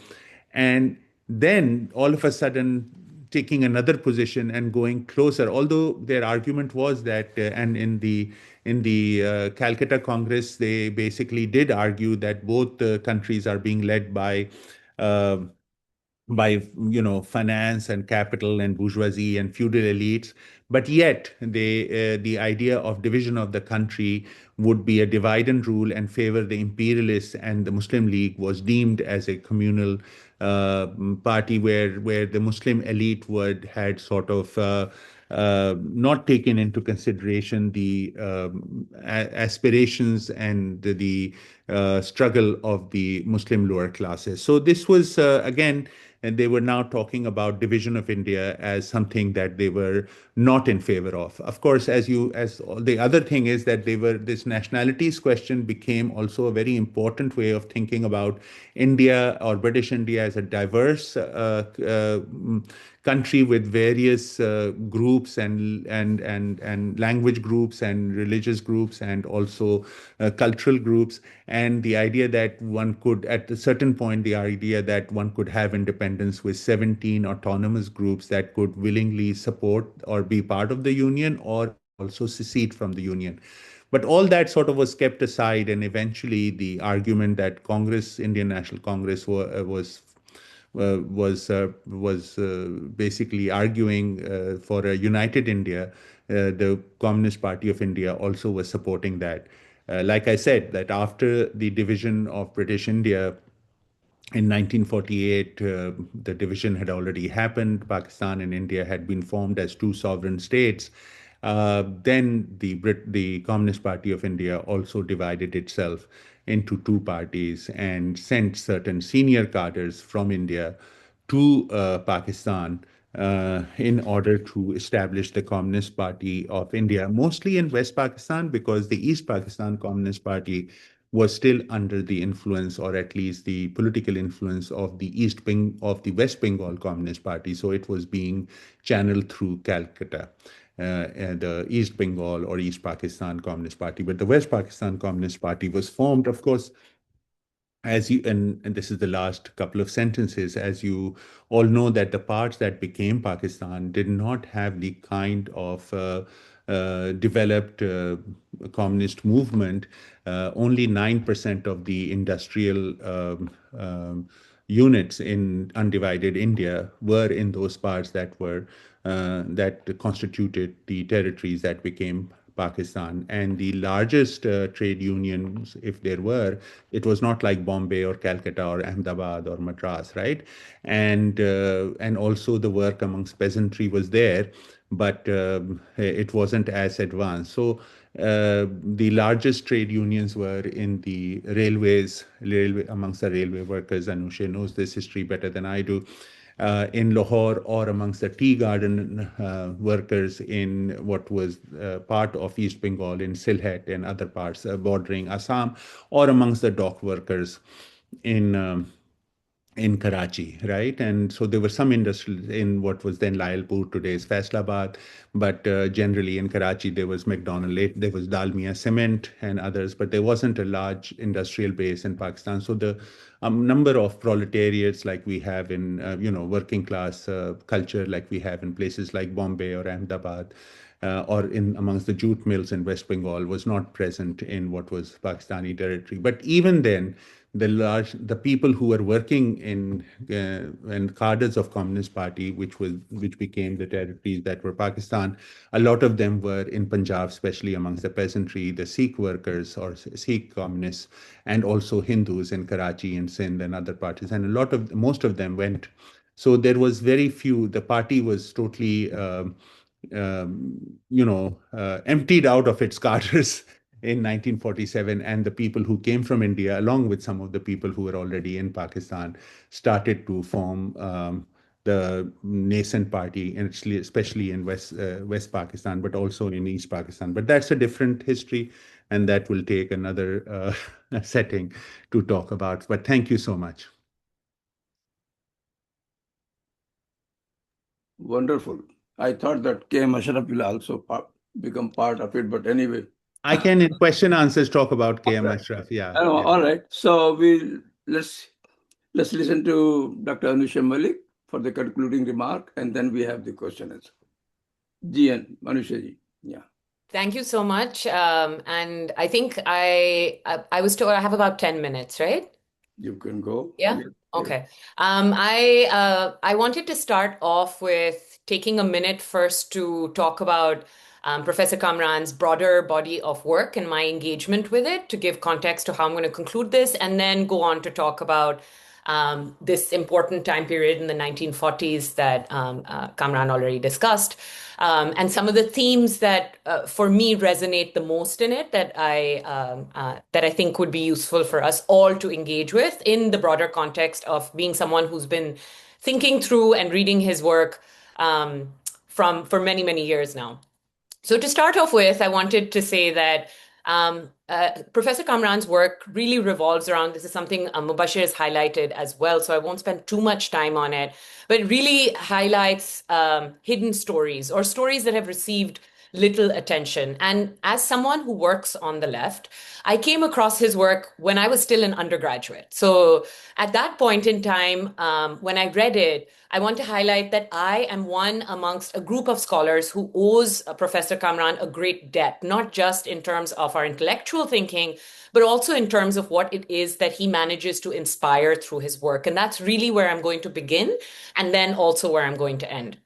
And then all of a sudden taking another position and going closer, although their argument was that, and in the Calcutta Congress, they basically did argue that both countries are being led uh, by finance and capital and bourgeoisie and feudal elites, but yet the idea of division of the country would be a divide and rule and favor the imperialists, and the Muslim League was deemed as a communal uh, party where the Muslim elite would had sort of not taken into consideration the aspirations and the struggle of the Muslim lower classes. So this was again, and they were now talking about division of India as something that they were not in favor of. Of course, as the other thing is that this nationalities question became also a very important way of thinking about India or British India as a diverse country with various groups and language groups and religious groups and also cultural groups, and the idea that one could, at a certain point, the idea that one could have independence with 17 autonomous groups that could willingly support or be part of the union or also secede from the union. But all that sort of was kept aside, and eventually the argument that Congress, Indian National Congress, was basically arguing for a united India. The Communist Party of India also was supporting that. Like I said, that after the division of British India in 1948, the division had already happened. Pakistan and India had been formed as two sovereign states. Then the Communist Party of India also divided itself into two parties and sent certain senior cadres from India to Pakistan in order to establish the Communist Party of India, mostly in West Pakistan, because the East Pakistan Communist Party was still under the influence, or at least the political influence, of the West Bengal Communist Party. So it was being channeled through Calcutta. And the East Bengal or East Pakistan Communist Party, but the West Pakistan Communist Party was formed, of course, as you and this is the last couple of sentences, as you all know, that the parts that became Pakistan did not have the kind of developed communist movement. Only 9% of the industrial units in undivided India were in those parts that constituted the territories that became Pakistan. And the largest trade unions, if there were, it was not like Bombay or Calcutta or Ahmedabad or Madras, right? And also the work amongst peasantry was there, but it wasn't as advanced. So the largest trade unions were in the railway amongst the railway workers. Anusha knows this history better than I do. In Lahore, or amongst the tea garden workers in what was part of East Bengal, in Sylhet and other parts bordering Assam, or amongst the dock workers in in Karachi, right? And so there were some industries in what was then Lyalpur, today's Faisalabad, but generally in Karachi there was McDonald, there was Dalmia Cement and others, but there wasn't a large industrial base in Pakistan. So the number of proletariats like we have in, working class culture like we have in places like Bombay or Ahmedabad, or in amongst the jute mills in West Bengal, was not present in what was Pakistani territory. But even then, the people who were working in cadres of Communist Party, which became the territories that were Pakistan, a lot of them were in Punjab, especially amongst the peasantry, the Sikh workers or Sikh communists, and also Hindus in Karachi and Sindh and other parties. And most of them went. So there was very few. The party was totally emptied out of its cadres in 1947, and the people who came from India, along with some of the people who were already in Pakistan, started to form the nascent party, and especially in West Pakistan, but also in East Pakistan. But that's a different history, and that will take another setting to talk about. But thank you so much. Wonderful. I thought that K. Ashraf will also become part of it, but anyway. I can, in question answers, talk about K.M. Ashraf. Yeah. All right. So let's listen to Dr. Anusha Malik for the concluding remark, and then we have the question answer. GN, Anusha ji. Yeah. Thank you so much. And I think I was told I have about 10 minutes, right? You can go. Yeah. Okay. I wanted to start off with taking a minute first to talk about Professor Kamran's broader body of work and my engagement with it, to give context to how I'm going to conclude this, and then go on to talk about this important time period in the 1940s that Kamran already discussed, and some of the themes that for me resonate the most in it, that I think would be useful for us all to engage with in the broader context of being someone who's been thinking through and reading his work for many, many years now. So to start off with, I wanted to say that Professor Kamran's work really revolves around, this is something Mubashir has highlighted as well, so I won't spend too much time on it, but it really highlights hidden stories, or stories that have received little attention. And as someone who works on the left, I came across his work when I was still an undergraduate. So at that point in time, when I read it, I want to highlight that I am one amongst a group of scholars who owes Professor Kamran a great debt, not just in terms of our intellectual thinking, but also in terms of what it is that he manages to inspire through his work. And that's really where I'm going to begin, and then also where I'm going to end.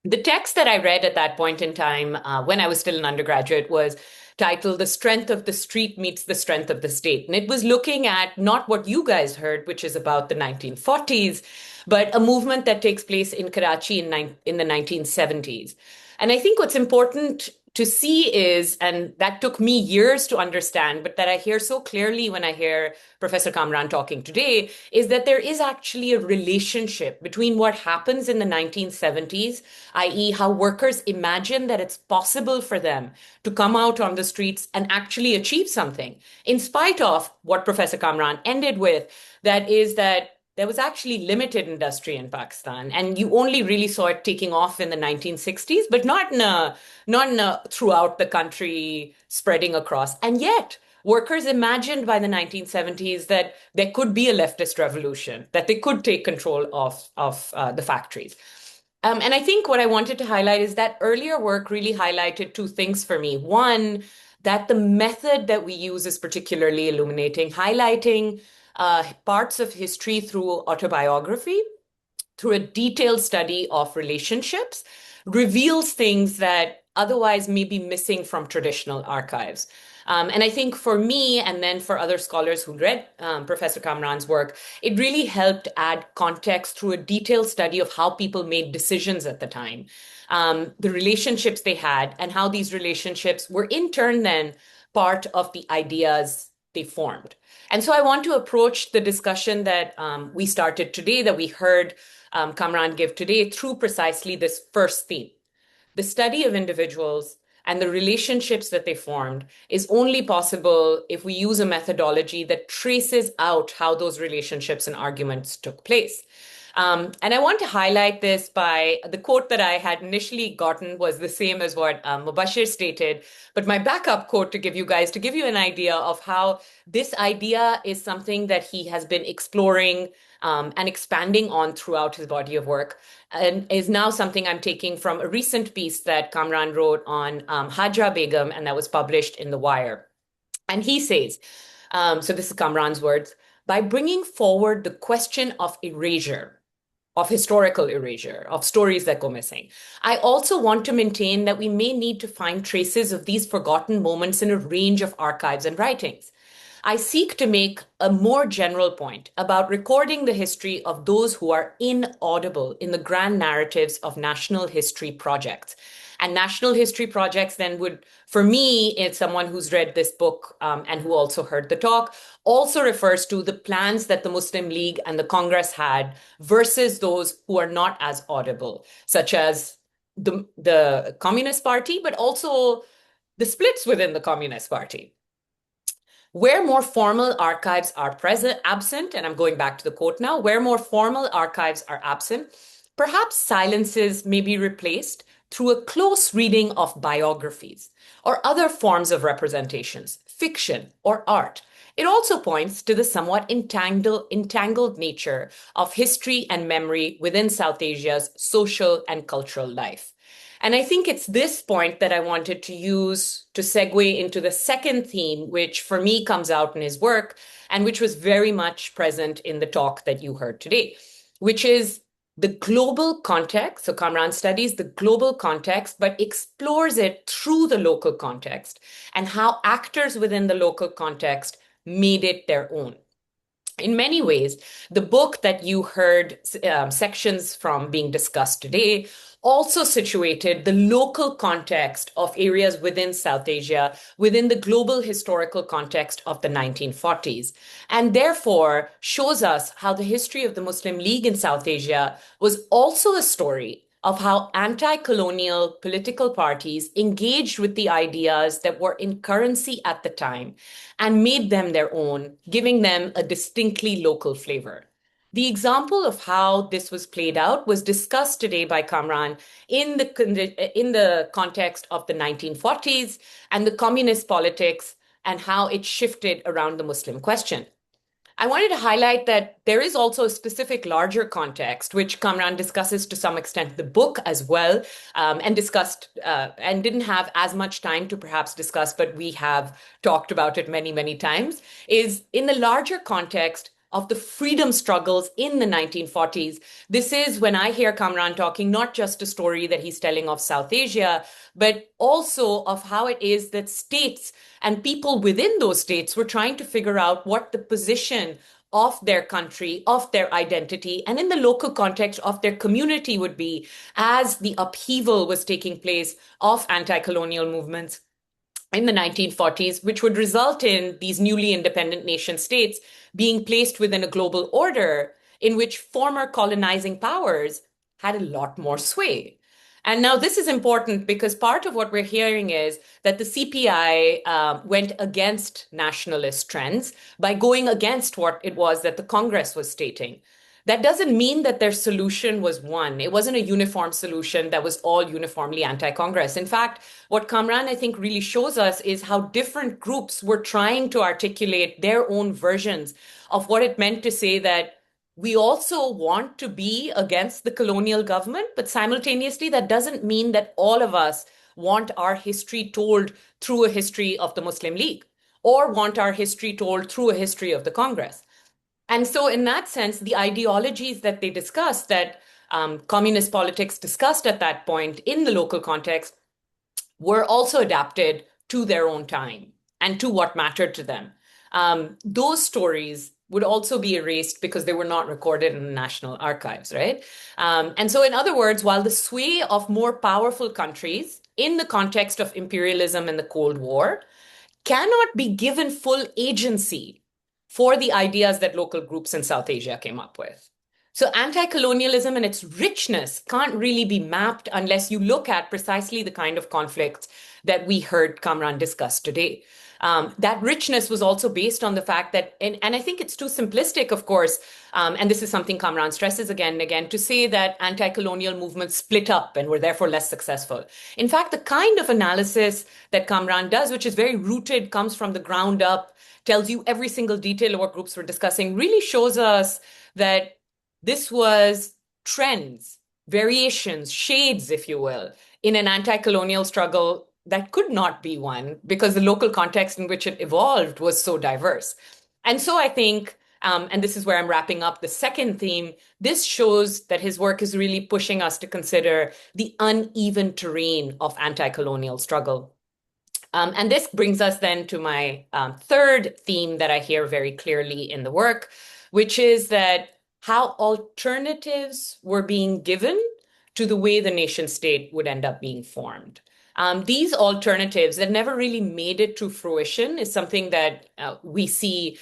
The text that I read at that point in time, when I was still an undergraduate, was titled "The Strength of the Street Meets the Strength of the State." And it was looking at not what you guys heard, which is about the 1940s, but a movement that takes place in Karachi in the 1970s. And I think what's important to see is, and that took me years to understand, but that I hear so clearly when I hear Professor Kamran talking today, is that there is actually a relationship between what happens in the 1970s, i.e., how workers imagine that it's possible for them to come out on the streets and actually achieve something, in spite of what Professor Kamran ended with, that is that there was actually limited industry in Pakistan, and you only really saw it taking off in the 1960s, but not in a throughout the country spreading across. And yet, workers imagined by the 1970s that there could be a leftist revolution, that they could take control of the factories. And I think what I wanted to highlight is that earlier work really highlighted two things for me. One, that the method that we use is particularly illuminating, highlighting parts of history through autobiography, through a detailed study of relationships, reveals things that otherwise may be missing from traditional archives. And I think for me, and then for other scholars who read Professor Kamran's work, it really helped add context through a detailed study of how people made decisions at the time, the relationships they had, and how these relationships were in turn then part of the ideas they formed. And so I want to approach the discussion that we started today, that we heard Kamran give today, through precisely this first theme. The study of individuals and the relationships that they formed is only possible if we use a methodology that traces out how those relationships and arguments took place. And I want to highlight this by the quote that I had initially gotten was the same as what Mubashir stated, but my backup quote to give you an idea of how this idea is something that he has been exploring and expanding on throughout his body of work, and is now something I'm taking from a recent piece that Kamran wrote on Hajra Begum, and that was published in The Wire. And he says, so this is Kamran's words, "By bringing forward the question of erasure, of historical erasure, of stories that go missing, I also want to maintain that we may need to find traces of these forgotten moments in a range of archives and writings. I seek to make a more general point about recording the history of those who are inaudible in the grand narratives of national history projects, And national history projects then would, for me, it's someone who's read this book and who also heard the talk, also refers to the plans that the Muslim League and the Congress had versus those who are not as audible, such as the Communist Party, but also the splits within the Communist Party. Where more formal archives are absent, and I'm going back to the quote now, where more formal archives are absent, perhaps silences may be replaced through a close reading of biographies or other forms of representations, fiction or art. It also points to the somewhat entangled nature of history and memory within South Asia's social and cultural life. And I think it's this point that I wanted to use to segue into the second theme, which for me comes out in his work and which was very much present in the talk that you heard today, which is the global context. So Kamran studies the global context, but explores it through the local context and how actors within the local context made it their own. In many ways, the book that you heard sections from being discussed today also situated the local context of areas within South Asia, within the global historical context of the 1940s, and therefore shows us how the history of the Muslim League in South Asia was also a story of how anti-colonial political parties engaged with the ideas that were in currency at the time and made them their own, giving them a distinctly local flavor. The example of how this was played out was discussed today by Kamran in the context of the 1940s and the communist politics and how it shifted around the Muslim question. I wanted to highlight that there is also a specific larger context, which Kamran discusses to some extent the book as well, and discussed and didn't have as much time to perhaps discuss, but we have talked about it many, many times, is in the larger context of the freedom struggles in the 1940s. This is when I hear Kamran talking, not just a story that he's telling of South Asia, but also of how it is that states and people within those states were trying to figure out what the position of their country, of their identity, and in the local context of their community would be as the upheaval was taking place of anti-colonial movements in the 1940s, which would result in these newly independent nation states being placed within a global order in which former colonizing powers had a lot more sway. And now this is important because part of what we're hearing is that the CPI went against nationalist trends by going against what it was that the Congress was stating. That doesn't mean that their solution was one. It wasn't a uniform solution that was all uniformly anti-Congress. In fact, what Kamran, I think, really shows us is how different groups were trying to articulate their own versions of what it meant to say that we also want to be against the colonial government, but simultaneously, that doesn't mean that all of us want our history told through a history of the Muslim League or want our history told through a history of the Congress. And so in that sense, the ideologies that they discussed, that communist politics discussed at that point in the local context, were also adapted to their own time and to what mattered to them. Those stories would also be erased because they were not recorded in the national archives, right? And so in other words, while the sway of more powerful countries in the context of imperialism and the Cold War cannot be given full agency for the ideas that local groups in South Asia came up with. So anti-colonialism and its richness can't really be mapped unless you look at precisely the kind of conflicts that we heard Kamran discuss today. That richness was also based on the fact that, and I think it's too simplistic, of course, and this is something Kamran stresses again and again, to say that anti-colonial movements split up and were therefore less successful. In fact, the kind of analysis that Kamran does, which is very rooted, comes from the ground up, tells you every single detail of what groups were discussing, really shows us that this was trends, variations, shades, if you will, in an anti-colonial struggle that could not be one because the local context in which it evolved was so diverse. And so I think, and this is where I'm wrapping up the second theme, this shows that his work is really pushing us to consider the uneven terrain of anti-colonial struggle. And this brings us then to my third theme that I hear very clearly in the work, which is that how alternatives were being given to the way the nation state would end up being formed. These alternatives that never really made it to fruition is something that we see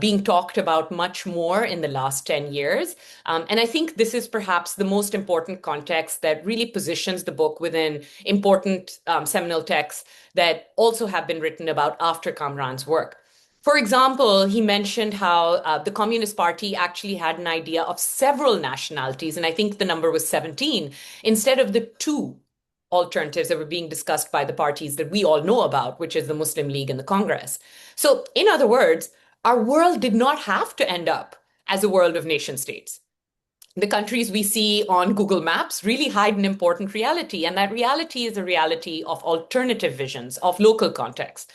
being talked about much more in the last 10 years. And I think this is perhaps the most important context that really positions the book within important seminal texts that also have been written about after Kamran's work. For example, he mentioned how the Communist Party actually had an idea of several nationalities, and I think the number was 17, instead of the two alternatives that were being discussed by the parties that we all know about, which is the Muslim League and the Congress. So, in other words, our world did not have to end up as a world of nation states. The countries we see on Google Maps really hide an important reality, and that reality is a reality of alternative visions, of local context.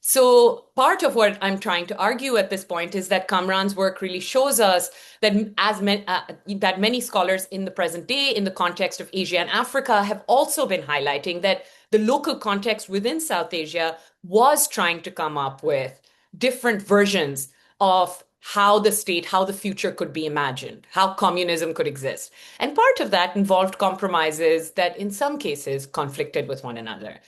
So part of what I'm trying to argue at this point is that Kamran's work really shows us that that many scholars in the present day, in the context of Asia and Africa, have also been highlighting that the local context within South Asia was trying to come up with different versions of how the state, how the future could be imagined, how communism could exist. And part of that involved compromises that in some cases conflicted with one another.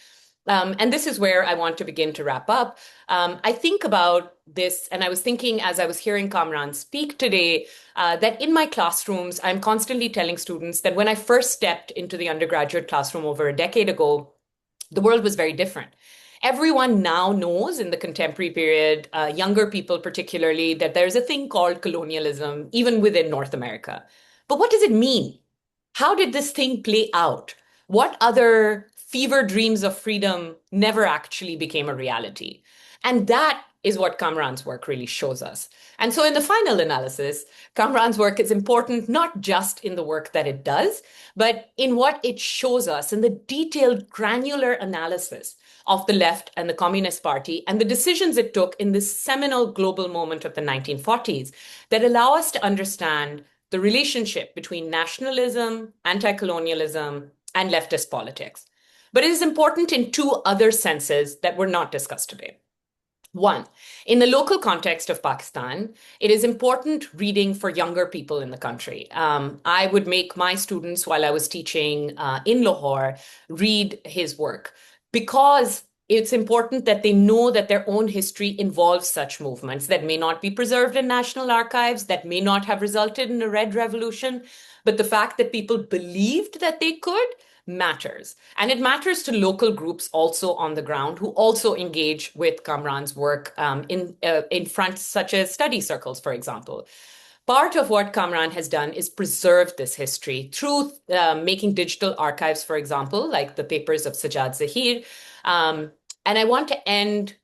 And this is where I want to begin to wrap up. I think about this, and I was thinking as I was hearing Kamran speak today, that in my classrooms, I'm constantly telling students that when I first stepped into the undergraduate classroom over a decade ago, the world was very different. Everyone now knows in the contemporary period, younger people particularly, that there's a thing called colonialism, even within North America. But what does it mean? How did this thing play out? What other fever dreams of freedom never actually became a reality? And that is what Kamran's work really shows us. And so in the final analysis, Kamran's work is important not just in the work that it does, but in what it shows us in the detailed granular analysis of the left and the Communist Party and the decisions it took in this seminal global moment of the 1940s that allow us to understand the relationship between nationalism, anti-colonialism, and leftist politics. But it is important in two other senses that were not discussed today. One, in the local context of Pakistan, it is important reading for younger people in the country. I would make my students, while I was teaching in Lahore, read his work because it's important that they know that their own history involves such movements that may not be preserved in national archives, that may not have resulted in a red revolution, but the fact that people believed that they could matters. And it matters to local groups also on the ground who also engage with Kamran's work in fronts such as study circles, for example. Part of what Kamran has done is preserve this history through making digital archives, for example, like the papers of Sajjad Zahir. And I want to end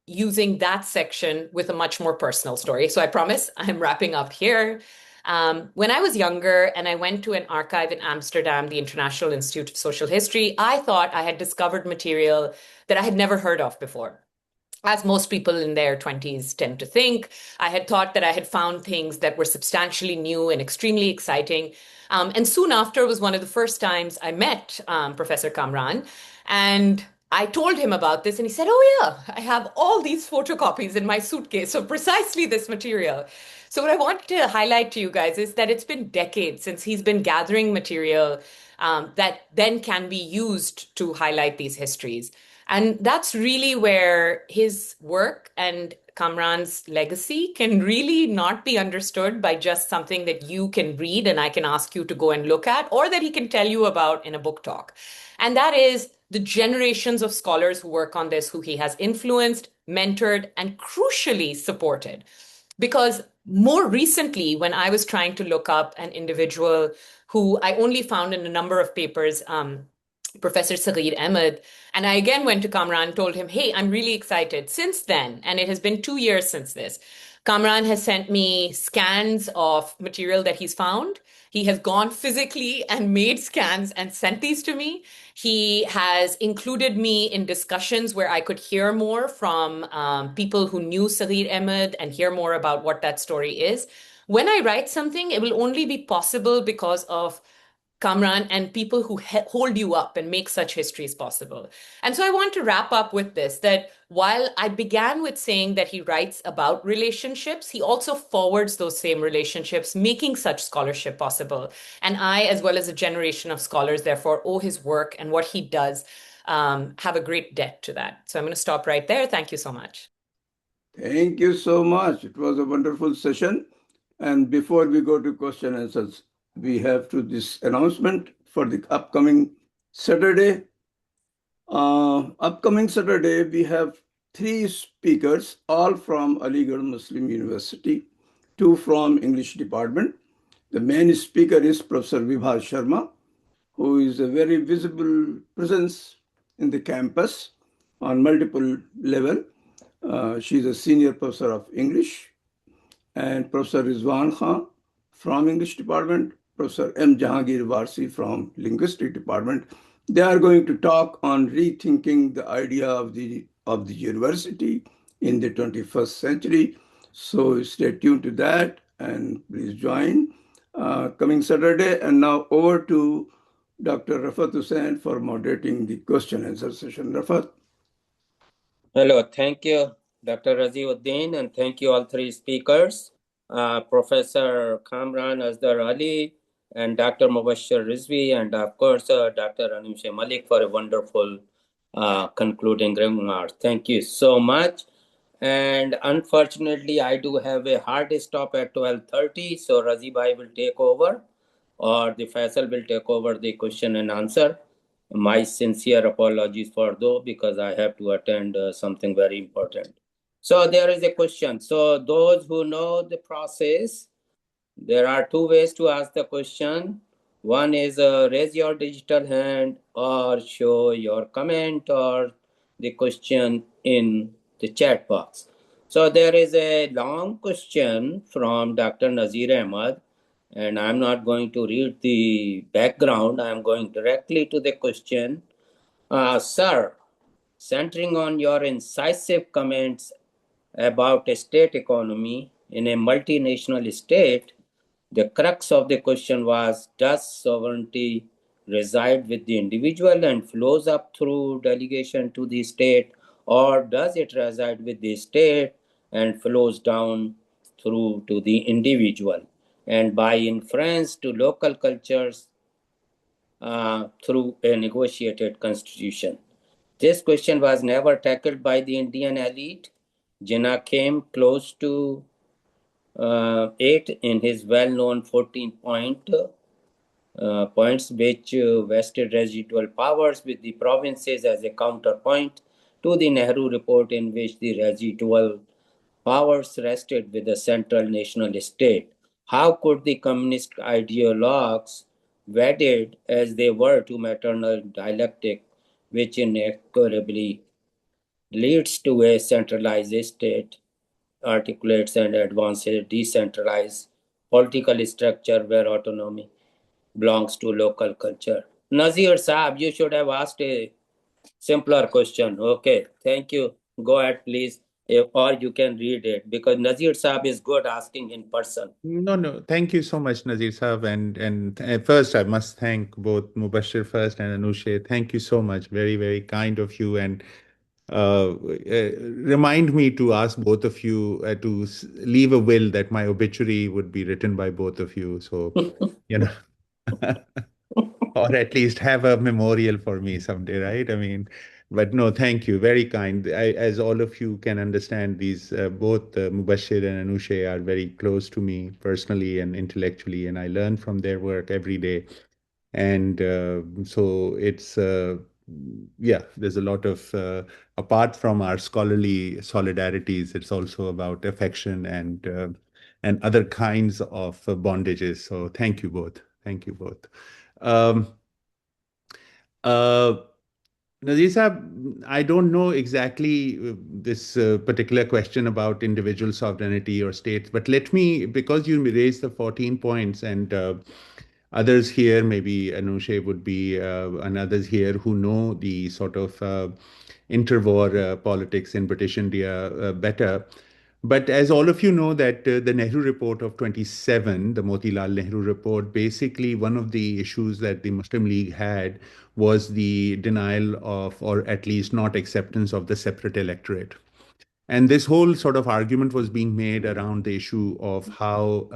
using that section with a much more personal story. So I promise I'm wrapping up here. When I was younger and I went to an archive in Amsterdam, the International Institute of Social History, I thought I had discovered material that I had never heard of before. As most people in their 20s tend to think, I had thought that I had found things that were substantially new and extremely exciting. And soon after was one of the first times I met Professor Kamran. And I told him about this and he said, oh yeah, I have all these photocopies in my suitcase of precisely this material. So what I want to highlight to you guys is that it's been decades since he's been gathering material that then can be used to highlight these histories. And that's really where his work and Kamran's legacy can really not be understood by just something that you can read and I can ask you to go and look at, or that he can tell you about in a book talk. And that is the generations of scholars who work on this, who he has influenced, mentored, and crucially supported. Because more recently, when I was trying to look up an individual who I only found in a number of papers, Professor Saghir Ahmed, and I again went to Kamran and told him, hey, I'm really excited. Since then, and it has been 2 years since this, Kamran has sent me scans of material that he's found. He has gone physically and made scans and sent these to me. He has included me in discussions where I could hear more from people who knew Saghir Ahmed and hear more about what that story is. When I write something, it will only be possible because of Kamran, and people who hold you up and make such histories possible. And so I want to wrap up with this, that while I began with saying that he writes about relationships, he also forwards those same relationships, making such scholarship possible. And I, as well as a generation of scholars, therefore owe his work and what he does have a great debt to that. So I'm going to stop right there. Thank you so much. Thank you so much. It was a wonderful session. And before we go to question and answers, we have to this announcement for the upcoming Saturday. Upcoming Saturday, we have 3 speakers, all from Aligarh Muslim University, 2 from English department. The main speaker is Professor Vibha Sharma, who is a very visible presence in the campus on multiple level. She's a senior professor of English, and Professor Rizwan Khan from English department, Professor M. Jahangir Warsi from Linguistic department. They are going to talk on rethinking the idea of the university in the 21st century. So stay tuned to that and please join coming Saturday. And now over to Dr. Rafat Hussain for moderating the question and answer session. Rafat. Hello, thank you, Dr. Raziuddin, and thank you all 3 speakers, Professor Kamran Asdar Ali, and Dr. Mubashir Rizvi, and of course, Dr. Anusha Malik for a wonderful concluding remarks. Thank you so much. And unfortunately, I do have a hard stop at 12:30, so Razi Bhai will take over, or the Faisal will take over the question and answer. My sincere apologies for though, because I have to attend something very important. So there is a question. So those who know the process, there are 2 ways to ask the question. One is raise your digital hand or show your comment or the question in the chat box. So there is a long question from Dr. Nazir Ahmad, and I'm not going to read the background. I'm going directly to the question. Sir, centering on your incisive comments about a state economy in a multinational state, the crux of the question was, does sovereignty reside with the individual and flows up through delegation to the state, or does it reside with the state and flows down through to the individual, and by inference to local cultures through a negotiated constitution? This question was never tackled by the Indian elite. Jinnah came close to 8 in his well-known 14 points, which vested residual powers with the provinces as a counterpoint to the Nehru report, in which the residual powers rested with the central national state. How could the communist ideologues, wedded as they were to maternal dialectic, which inexorably leads to a centralized state, articulates and advances decentralized political structure where autonomy belongs to local culture? Nazir Saab, you should have asked a simpler question. Okay, thank you. Go ahead, please. Or you can read it, because Nazir Saab is good asking in person. No. Thank you so much, Nazir Saab. And first, I must thank both Mubashir first and Anushe. Thank you so much. Very, very kind of you. And remind me to ask both of you to leave a will that my obituary would be written by both of you. So, you know, or at least have a memorial for me someday, right? I mean, but no, thank you. Very kind. As all of you can understand, these both Mubashir and Anushe are very close to me personally and intellectually, and I learn from their work every day. And so it's, yeah, there's a lot of, apart from our scholarly solidarities, it's also about affection and other kinds of bondages. So thank you both. Thank you both. Uh, Nazir Saab, I don't know exactly this particular question about individual sovereignty or states, but let me, because you raised the 14 points and others here, maybe Anushe would be, and others here who know the sort of interwar politics in British India better. But as all of you know, that the Nehru Report of 27, the Motilal Nehru Report, basically one of the issues that the Muslim League had was the denial of, or at least not acceptance of, the separate electorate. And this whole sort of argument was being made around the issue of how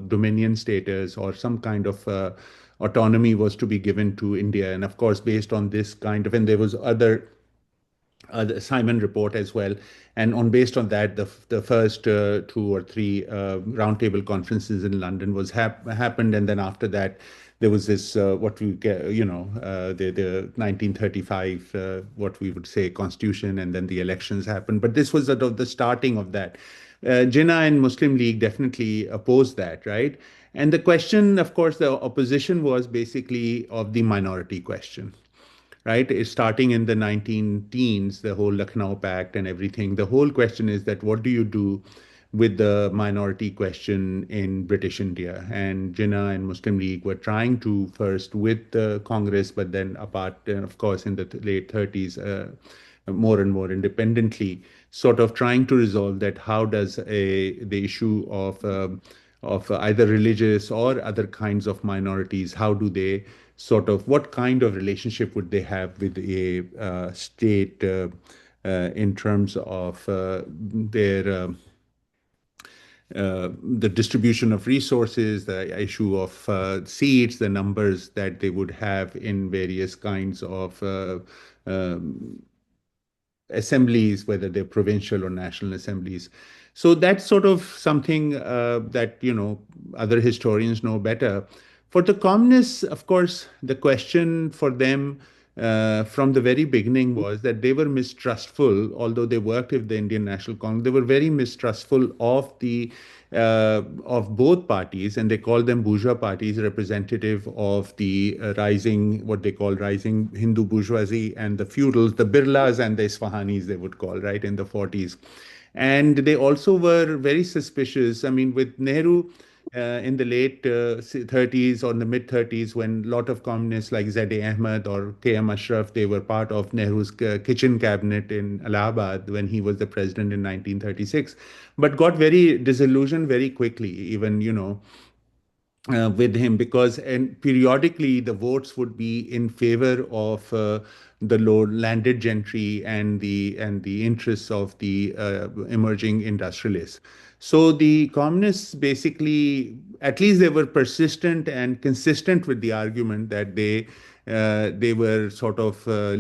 dominion status or some kind of autonomy was to be given to India. And of course, based on this kind of, and there was other the Simon report as well. And based on that, the first 2 or 3 roundtable conferences in London was happened, and then after that, there was this what we get, the 1935 what we would say constitution, and then the elections happened. But this was sort of the starting of that. Jinnah and Muslim League definitely opposed that, right? And the question, of course, the opposition was basically of the minority question, right? It's starting in the 19 teens, the whole Lucknow Pact and everything. The whole question is that what do you do with the minority question in British India? And Jinnah and Muslim League were trying to first with the Congress, but then apart, of course, in the late 30s, more and more independently, sort of trying to resolve that. How does the issue of either religious or other kinds of minorities, how do they sort of, what kind of relationship would they have with a state in terms of the distribution of resources, the issue of seats, the numbers that they would have in various kinds of assemblies, whether they're provincial or national assemblies. So that's sort of something that, other historians know better. For the communists, of course, the question for them from the very beginning was that they were mistrustful, although they worked with the Indian National Congress, they were very mistrustful of both parties, and they called them bourgeois parties, representative of the rising, what they call rising Hindu bourgeoisie, and the feudals, the Birlas and the Isfahanis, they would call, right, in the 40s. And they also were very suspicious. I mean, with Nehru, in the late 30s or in the mid 30s, when a lot of communists like Z.A. Ahmed or K.M. Ashraf, they were part of Nehru's kitchen cabinet in Allahabad when he was the president in 1936, but got very disillusioned very quickly, even, with him, because and periodically the votes would be in favor of the low landed gentry and the interests of the emerging industrialists. So the communists basically, at least they were persistent and consistent with the argument that they were sort of the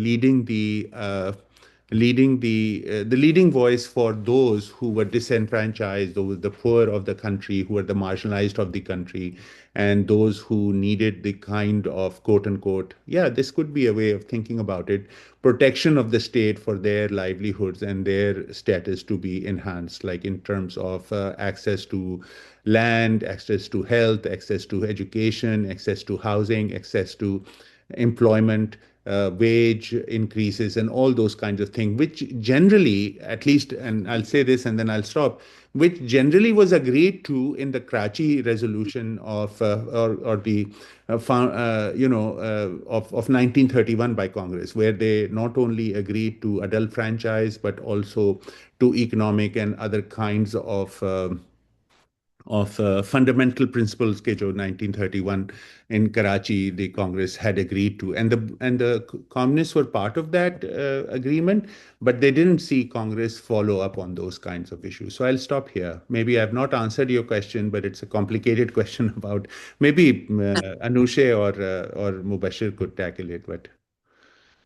leading voice for those who were disenfranchised, those the poor of the country, who were the marginalized of the country, and those who needed the kind of quote unquote, yeah, this could be a way of thinking about it, protection of the state for their livelihoods and their status to be enhanced, like in terms of access to land, access to health, access to education, access to housing, access to employment, wage increases, and all those kinds of things, which generally, at least, and I'll say this and then I'll stop, which generally was agreed to in the Karachi resolution of or the of 1931 by Congress, where they not only agreed to adult franchise but also to economic and other kinds of fundamental principles के जो 1931 in Karachi the Congress had agreed to, and the communists were part of that agreement, but they didn't see Congress follow up on those kinds of issues. So I'll stop here. Maybe I've not answered your question, but it's a complicated question about maybe Anushe or Mubashir could tackle it, but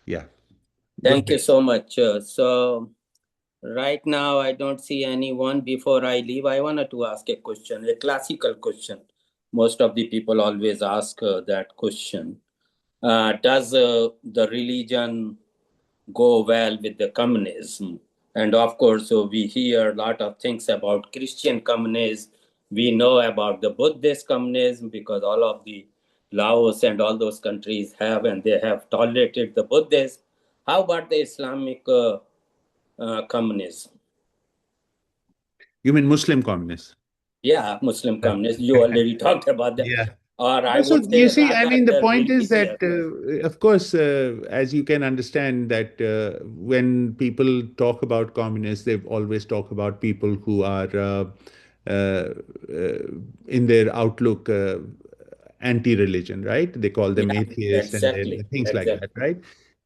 yeah. Thank you so much. So right now, I don't see anyone. Before I leave, I wanted to ask a question, a classical question. Most of the people always ask that question. Does the religion go well with the communism? And of course, so we hear a lot of things about Christian communism. We know about the Buddhist communism because all of the Laos and all those countries have, and they have tolerated the Buddhists. How about the Islamic communism? You mean Muslim communists? Yeah, Muslim communists. You already talked about that. Yeah. or I So would you say see, I rather mean, the the point is that, religious. of course, as you can understand, that when people talk about communists, they always talk about people who are uh, in their outlook anti-religion, right? They call them Yeah, atheists and then exactly, things like that, exactly. right?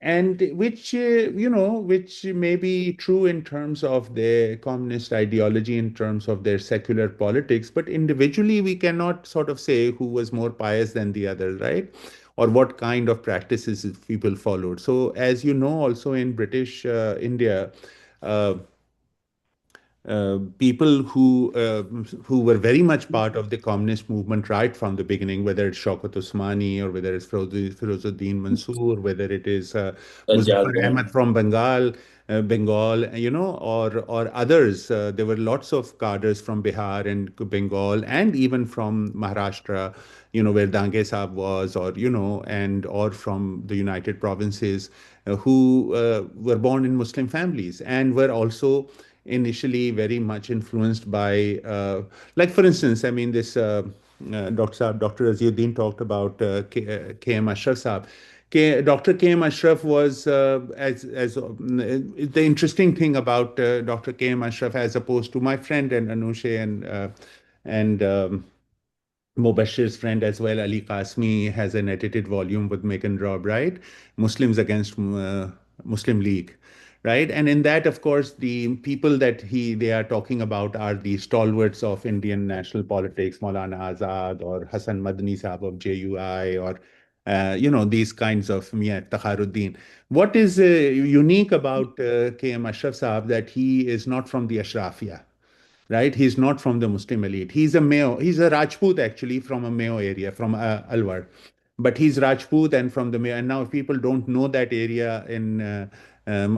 And which, which may be true in terms of their communist ideology, in terms of their secular politics, but individually we cannot sort of say who was more pious than the other, right? Or what kind of practices people followed. So, as you know, also in British India, uh, people who were very much part of the communist movement right from the beginning, whether it's Shaukat Usmani or whether it's Firozuddin Mansoor, whether it is Muzaffar Judgment. Ahmad from Bengal, or others. There were lots of cadres from Bihar and Bengal, and even from Maharashtra, where Dange Saab was, or and or from the United Provinces, who were born in Muslim families and were also initially very much influenced by, like for instance, I mean, this Dr. Aziuddin talked about K.M. Ashraf Saab. Dr. K.M. Ashraf was, the interesting thing about Dr. K.M. Ashraf, as opposed to my friend and Anushe and Mobashir's friend as well, Ali Qasmi, has an edited volume with Megan Robb, right? Muslims Against Muslim League, right? And in that, of course, the people that they are talking about are the stalwarts of Indian national politics, Maulana Azad or Hassan Madani Sahab of JUI, or these kinds of Mia Takharuddin. What is unique about KM Ashraf Sahab, that he is not from the Ashrafia, right? He's not from the Muslim elite. He's a Mayo. He's a Rajput, actually, from a Mayo area, from Alwar. But he's Rajput and from the Mayo. And now, if people don't know that area,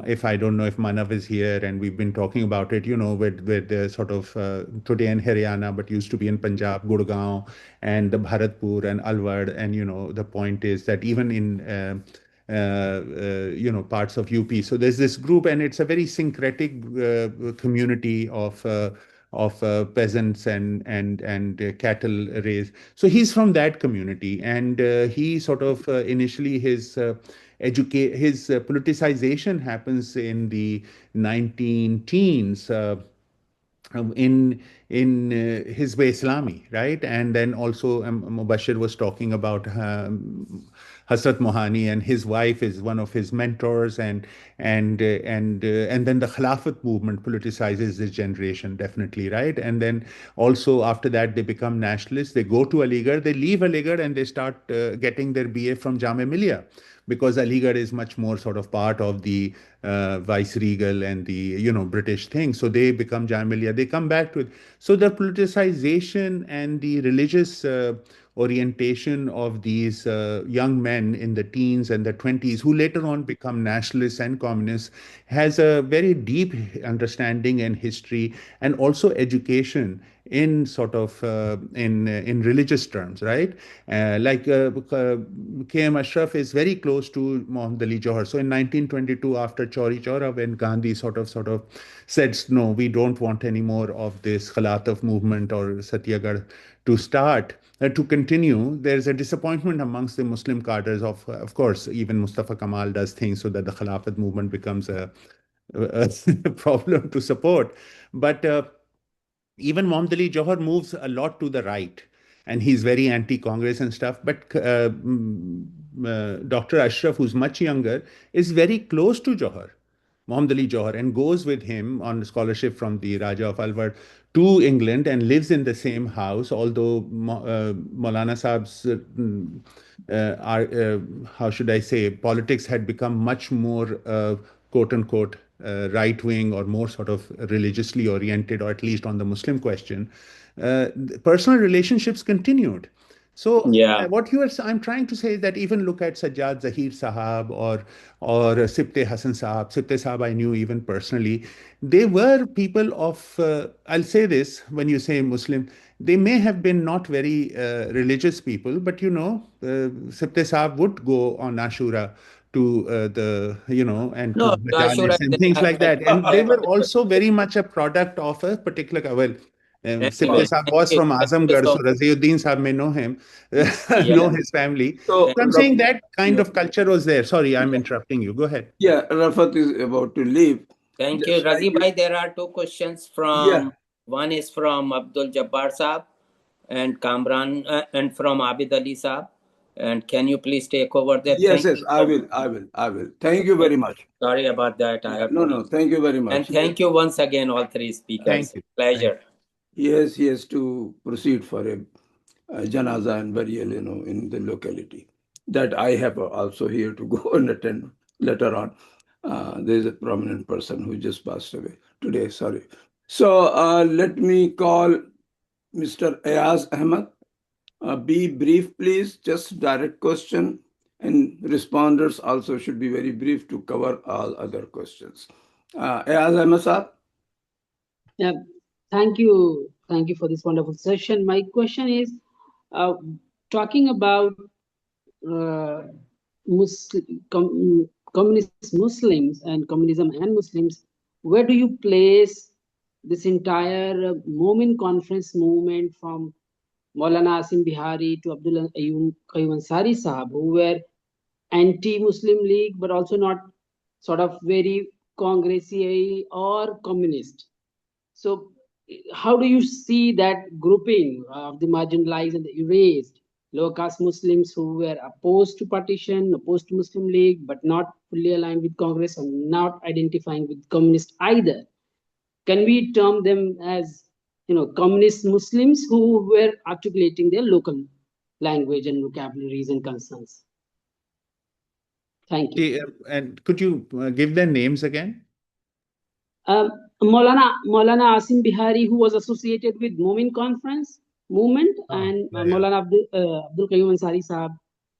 if I don't know if Manav is here, and we've been talking about it, with the sort of today in Haryana, but used to be in Punjab, Gurgaon, and the Bharatpur and Alwar. And, the point is that even in parts of UP. So there's this group, and it's a very syncretic community of peasants and cattle raised. So he's from that community, and he sort of initially his politicization happens in the 19 teens. In his way Islami, right? And then also Mubashir was talking about Hasrat Mohani, and his wife is one of his mentors, and then the Khilafat movement politicizes this generation, definitely, right? And then also after that they become nationalists. They go to Aligarh, they leave Aligarh, and they start getting their BA from Jamia Millia, because Aligarh is much more sort of part of the vice-regal and the British thing. So they become Jamia. They come back to it. So the politicization and the religious orientation of these young men in the teens and the 20s, who later on become nationalists and communists, has a very deep understanding and history, and also education in sort of in religious terms, right? K.M. Ashraf is very close to Muhammad Ali Johar. So in 1922, after Chauri Chaura, when Gandhi sort of said, no, we don't want any more of this Khalataf movement or Satyagrah to continue, there's a disappointment amongst the Muslim cadres. Of course, even Mustafa Kamal does things so that the Khilafat movement becomes a problem to support. But even Mohammad Ali Johar moves a lot to the right, and he's very anti-Congress and stuff. But Dr. Ashraf, who's much younger, is very close to Johar, Mohammad Ali Johar, and goes with him on scholarship from the Raja of Alwar to England and lives in the same house. Although Maulana Saab's, how should I say, politics had become much more, quote unquote, right wing, or more sort of religiously oriented, or at least on the Muslim question, personal relationships continued. So Yeah. I'm trying to say that even look at Sajjad Zahir Sahab or Sibte Hassan Sahab. Sibte Sahab I knew even personally. They were people of, I'll say this, when you say Muslim, they may have been not very religious people, but Sibte Sahab would go on Ashura to and to No, Ashura Majalis and things like that. And they were also very much a product of a particular, well, Thank you. Sifte Saab was from Thank you Azamgarh, so so Raziuddin Saab may know him, Yeah. know his family. So, So I'm saying Rafat, that kind yeah, of culture was there. Sorry, I'm interrupting you. Go ahead. yeah, Rafat is about to leave. Thank you, Just like Razi bhai. There are two questions yeah, one is from Abdul Jabbar Saab and Kamran and from Abid Ali Saab. And can you please take over there? yes, Thank yes, you I so will, much. I will. Thank you very much. Sorry about that. I Yeah, have no, to. no, thank you very And much. thank you once again, all three Thank speakers. you. Pleasure. Yes, he has to proceed for a janaza and burial, in the locality. That I have also here to go and attend later on. There is a prominent person who just passed away today. Sorry. So let me call Mr. Ayaz Ahmed. Be brief, please. Just direct question, and responders also should be very brief to cover all other questions. Ayaz Ahmed, sir. Yeah, thank you. Thank you for this wonderful session. My question is uh, talking about uh, communist Muslims and communism and Muslims. Where do you place this entire Momin conference movement from Maulana Asim Bihari to Abdul Qayyum Ansari Sahab, who were anti-Muslim League but also not sort of very Congressian or communist? So, how do you see that grouping of the marginalized and the erased lower caste Muslims who were opposed to partition, opposed to Muslim League, but not fully aligned with Congress and not identifying with communist either? Can we term them as communist Muslims who were articulating their local language and vocabularies and concerns? Thank you. And could you give their names again? Um, Maulana Asim Bihari, who was associated with Momin Conference movement, and Yeah. Maulana Abdul Qayyum Ansari Sahab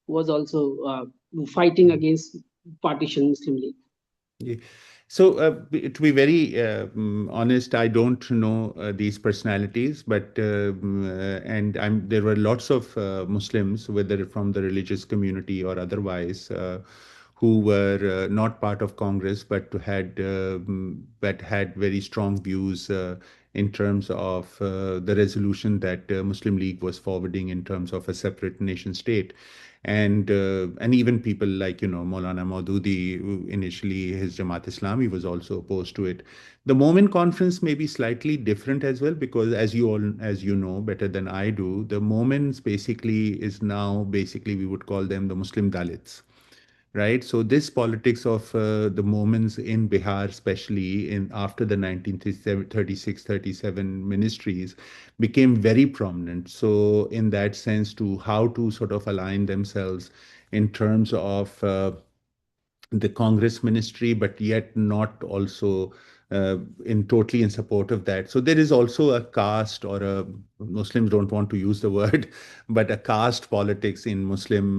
was also fighting against partition Muslim League. Yeah. So, to be very honest, I don't know these personalities, but there were lots of Muslims, whether from the religious community or otherwise, who were not part of Congress, but had very strong views in terms of the resolution that Muslim League was forwarding in terms of a separate nation state. And even people like Maulana Maududi, who initially his Jamaat Islami was also opposed to it. The Momin conference may be slightly different as well, because as you know better than I do, the Momins basically is now we would call them the Muslim Dalits, right? So this politics of the Momins in Bihar, especially in after the 1936-37 ministries, became very prominent. So in that sense, to how to sort of align themselves in terms of the Congress ministry, but yet not also totally in support of that. So there is also a caste, or a Muslims don't want to use the word, but a caste politics in Muslim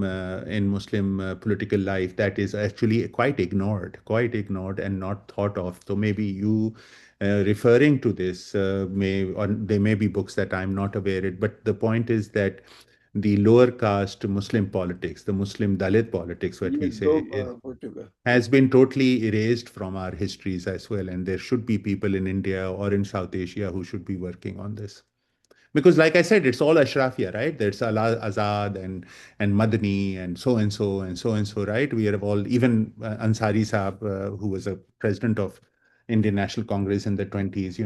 political life that is actually quite ignored and not thought of. So maybe you referring to this or there may be books that I'm not aware of, but the point is that the lower caste Muslim politics, the Muslim Dalit politics, what we say, has been totally erased from our histories as well. And there should be people in India or in South Asia who should be working on this. Because, like I said, it's all Ashrafia, right? There's Allah Azad and Madani and so and so and so and so, right? We are all, even Ansari Saab, who was a president of Indian National Congress in the 20s,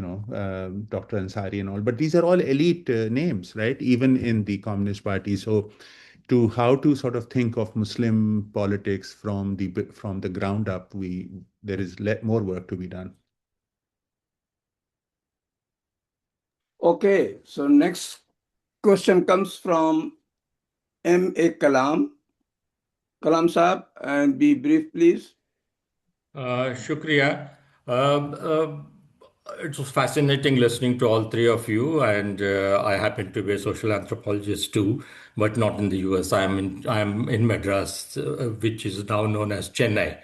Dr. Ansari and all. But these are all elite names, right? Even in the Communist Party. So, to how to sort of think of Muslim politics from the ground up, there is more work to be done. Okay, so next question comes from M.A. Kalam. Kalam Saab, and be brief, please. Shukriya. It was fascinating listening to all three of you, and I happen to be a social anthropologist too, but not in the US. I'm in Madras, which is now known as Chennai.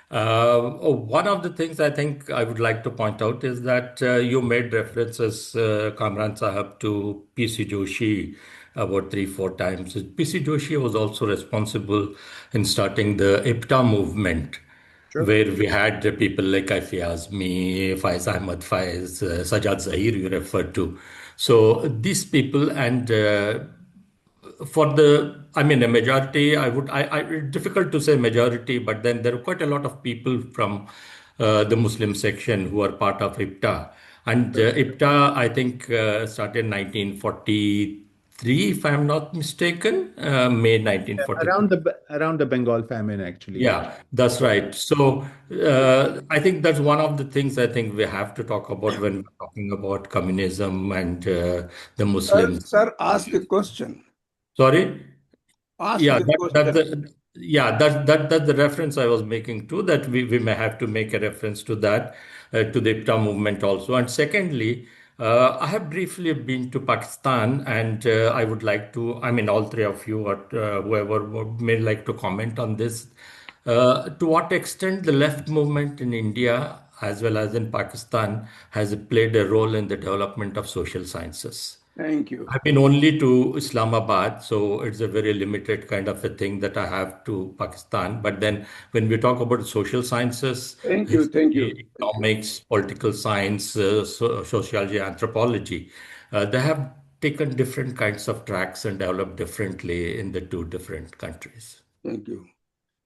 One of the things I think I would like to point out is that you made references, Kamran Sahab, to P.C. Joshi about 3-4 times. P.C. Joshi was also responsible in starting the IPTA movement, where we had people like Kaifi Azmi, Faiz Ahmad Faiz, Sajjad Zahir you referred to. So these people and for the, I mean, a majority, difficult to say majority, but then there are quite a lot of people from the Muslim section who are part of IPTA. And IPTA, I think, started in 1943, if I'm not mistaken, May 1943. Around the Bengal famine, actually. Yeah, that's right. So I think that's one of the things I think we have to talk about when we're talking about communism and the Muslims. Sir, ask a question. Sorry? Ask Yeah, the question. that's the reference I was making too, that we may have to make a reference to that, to the IPTA movement also. And secondly, I have briefly been to Pakistan, and I would like to, I mean, all three of you or whoever may like to comment on this. To what extent the left movement in India as well as in Pakistan has played a role in the development of social sciences? Thank you. I've been only to Islamabad, so it's a very limited kind of a thing that I have to Pakistan. But then when we talk about social sciences, Thank you. Thank you. history, economics, political science, sociology, anthropology, they have taken different kinds of tracks and developed differently in the two different countries. Thank you.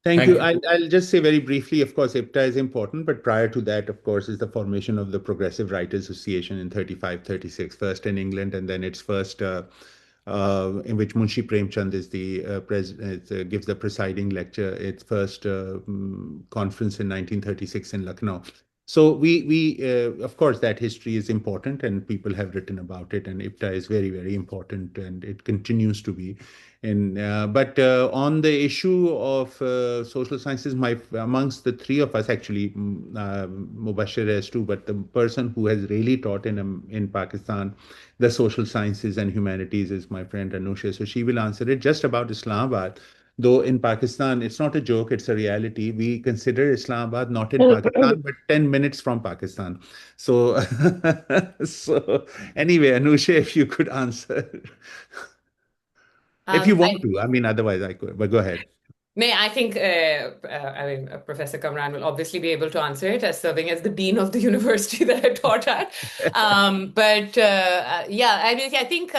Thank Thank you. you. I'll just say very briefly, of course, IPTA is important, but prior to that, of course, is the formation of the Progressive Writers Association in 35, 36, first in England, and then its first, in which Munshi Premchand is the gives the presiding lecture, its first conference in 1936 in Lucknow. So of course, that history is important, and people have written about it, and IPTA is very, very important, and it continues to be. But on the issue of social sciences, amongst the three of us, actually, Mubashir has too, but the person who has really taught in Pakistan the social sciences and humanities is my friend Anusha. So she will answer it just about Islamabad. Though in Pakistan, it's not a joke, it's a reality. We consider Islamabad not in Pakistan, but 10 minutes from Pakistan. So, so anyway, Anusha, if you could answer. If you want to, I mean, otherwise I could, but go ahead. I think Professor Kamran will obviously be able to answer it as serving as the dean of the university that I taught at. I think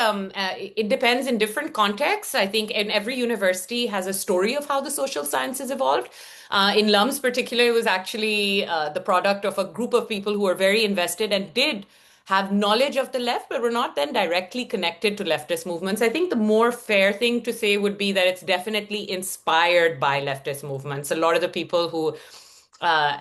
it depends in different contexts. I think in every university has a story of how the social sciences evolved. In LUMS particularly, it was actually the product of a group of people who were very invested and did have knowledge of the left, but were not then directly connected to leftist movements. I think the more fair thing to say would be that it's definitely inspired by leftist movements. A lot of the people who,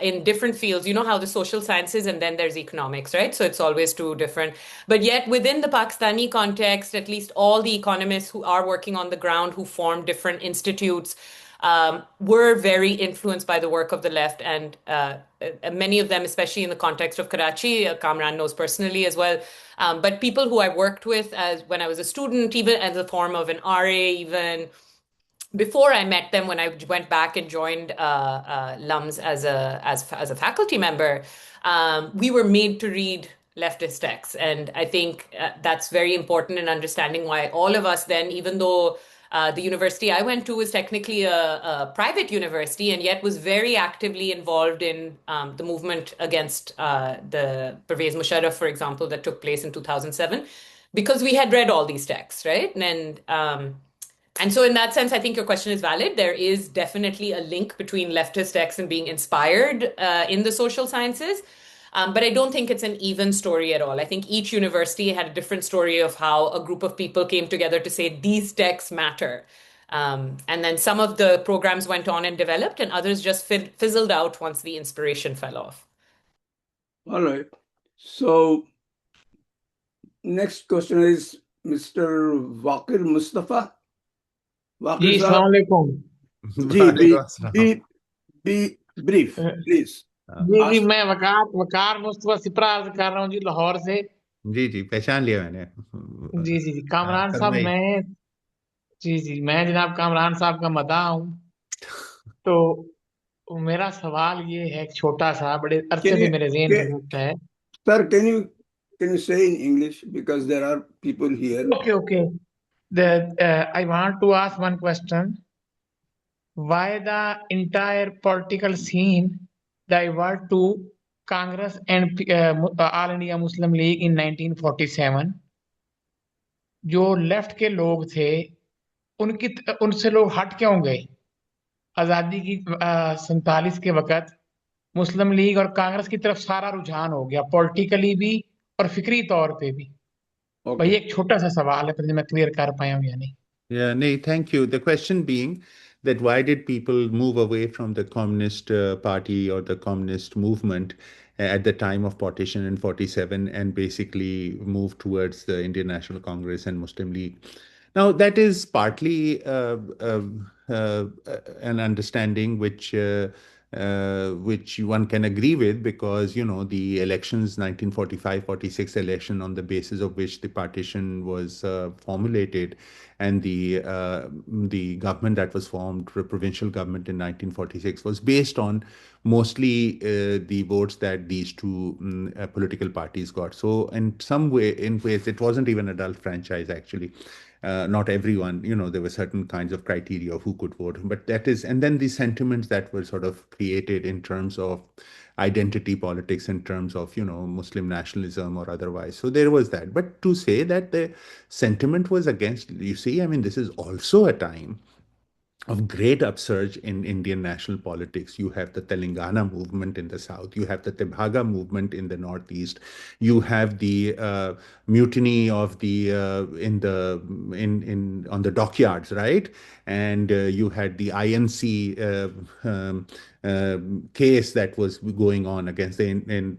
in different fields, you know how the social sciences and then there's economics, right? So it's always two different. But yet within the Pakistani context, at least all the economists who are working on the ground, who form different institutes, were very influenced by the work of the left, and many of them, especially in the context of Karachi, Kamran knows personally as well. But people who I worked with as when I was a student, even as a form of an RA, even before I met them, when I went back and joined LUMS as a faculty member, we were made to read leftist texts, and I think that's very important in understanding why all of us then, even though the university I went to was technically a private university, and yet was very actively involved in the movement against the Pervez Musharraf, for example, that took place in 2007, because we had read all these texts, right? And so in that sense, I think your question is valid. There is definitely a link between leftist texts and being inspired in the social sciences. But I don't think it's an even story at all. I think each university had a different story of how a group of people came together to say these texts matter. And then some of the programs went on and developed, and others just fizzled out once the inspiration fell off. All right. So next question is Mr. Waqir Mustafa. जी अस्सलाम वालेकुम be brief, please. जी मैं वकार मुस्तफा सिप्रा अर्ज कर रहा हूँ जी लाहौर से जी पहचान लिया मैंने जी कामरान साहब मैं जनाब कामरान साहब का मदाह हूँ तो मेरा सवाल ये है छोटा सा बड़े अरसे से मेरे ज़हन में रहता है Sir, can you say in English, because there are people here? Okay. I want to ask one question. Why the entire political scene divert to Congress and All India Muslim League in 1947? जो left के लोग थे उनकी उनसे लोग हट क्यों गए? आजादी की 47 के वक्त मुस्लिम लीग और कांग्रेस की तरफ सारा रुझान हो गया, पॉलिटिकली भी और फिक्री तौर पे भी। भाई Okay. एक छोटा सा सवाल है, पर मैं क्लियर कर पाया हूँ या नहीं? Yeah, no, thank you. The question being that why did people move away from the Communist Party or the Communist movement at the time of partition in 47 and basically move towards the Indian National Congress and Muslim League? Now, that is partly an understanding which one can agree with because, you know, the elections, 1945-46 election on the basis of which the partition was formulated and the government that was formed, the provincial government in 1946, was based on mostly the votes that these two political parties got. So in some way, in ways, it wasn't even a dull franchise actually. Not everyone, you know, there were certain kinds of criteria of who could vote, but that is, and then the sentiments that were sort of created in terms of identity politics, in terms of, you know, Muslim nationalism or otherwise. So there was that. But to say that the sentiment was against, you see, I mean, this is also a time of great upsurge in Indian national politics. You have the Telangana movement in the south. You have the Tebhaga movement in the northeast. You have the mutiny of the in on the dockyards, right? And you had the INC case that was going on against the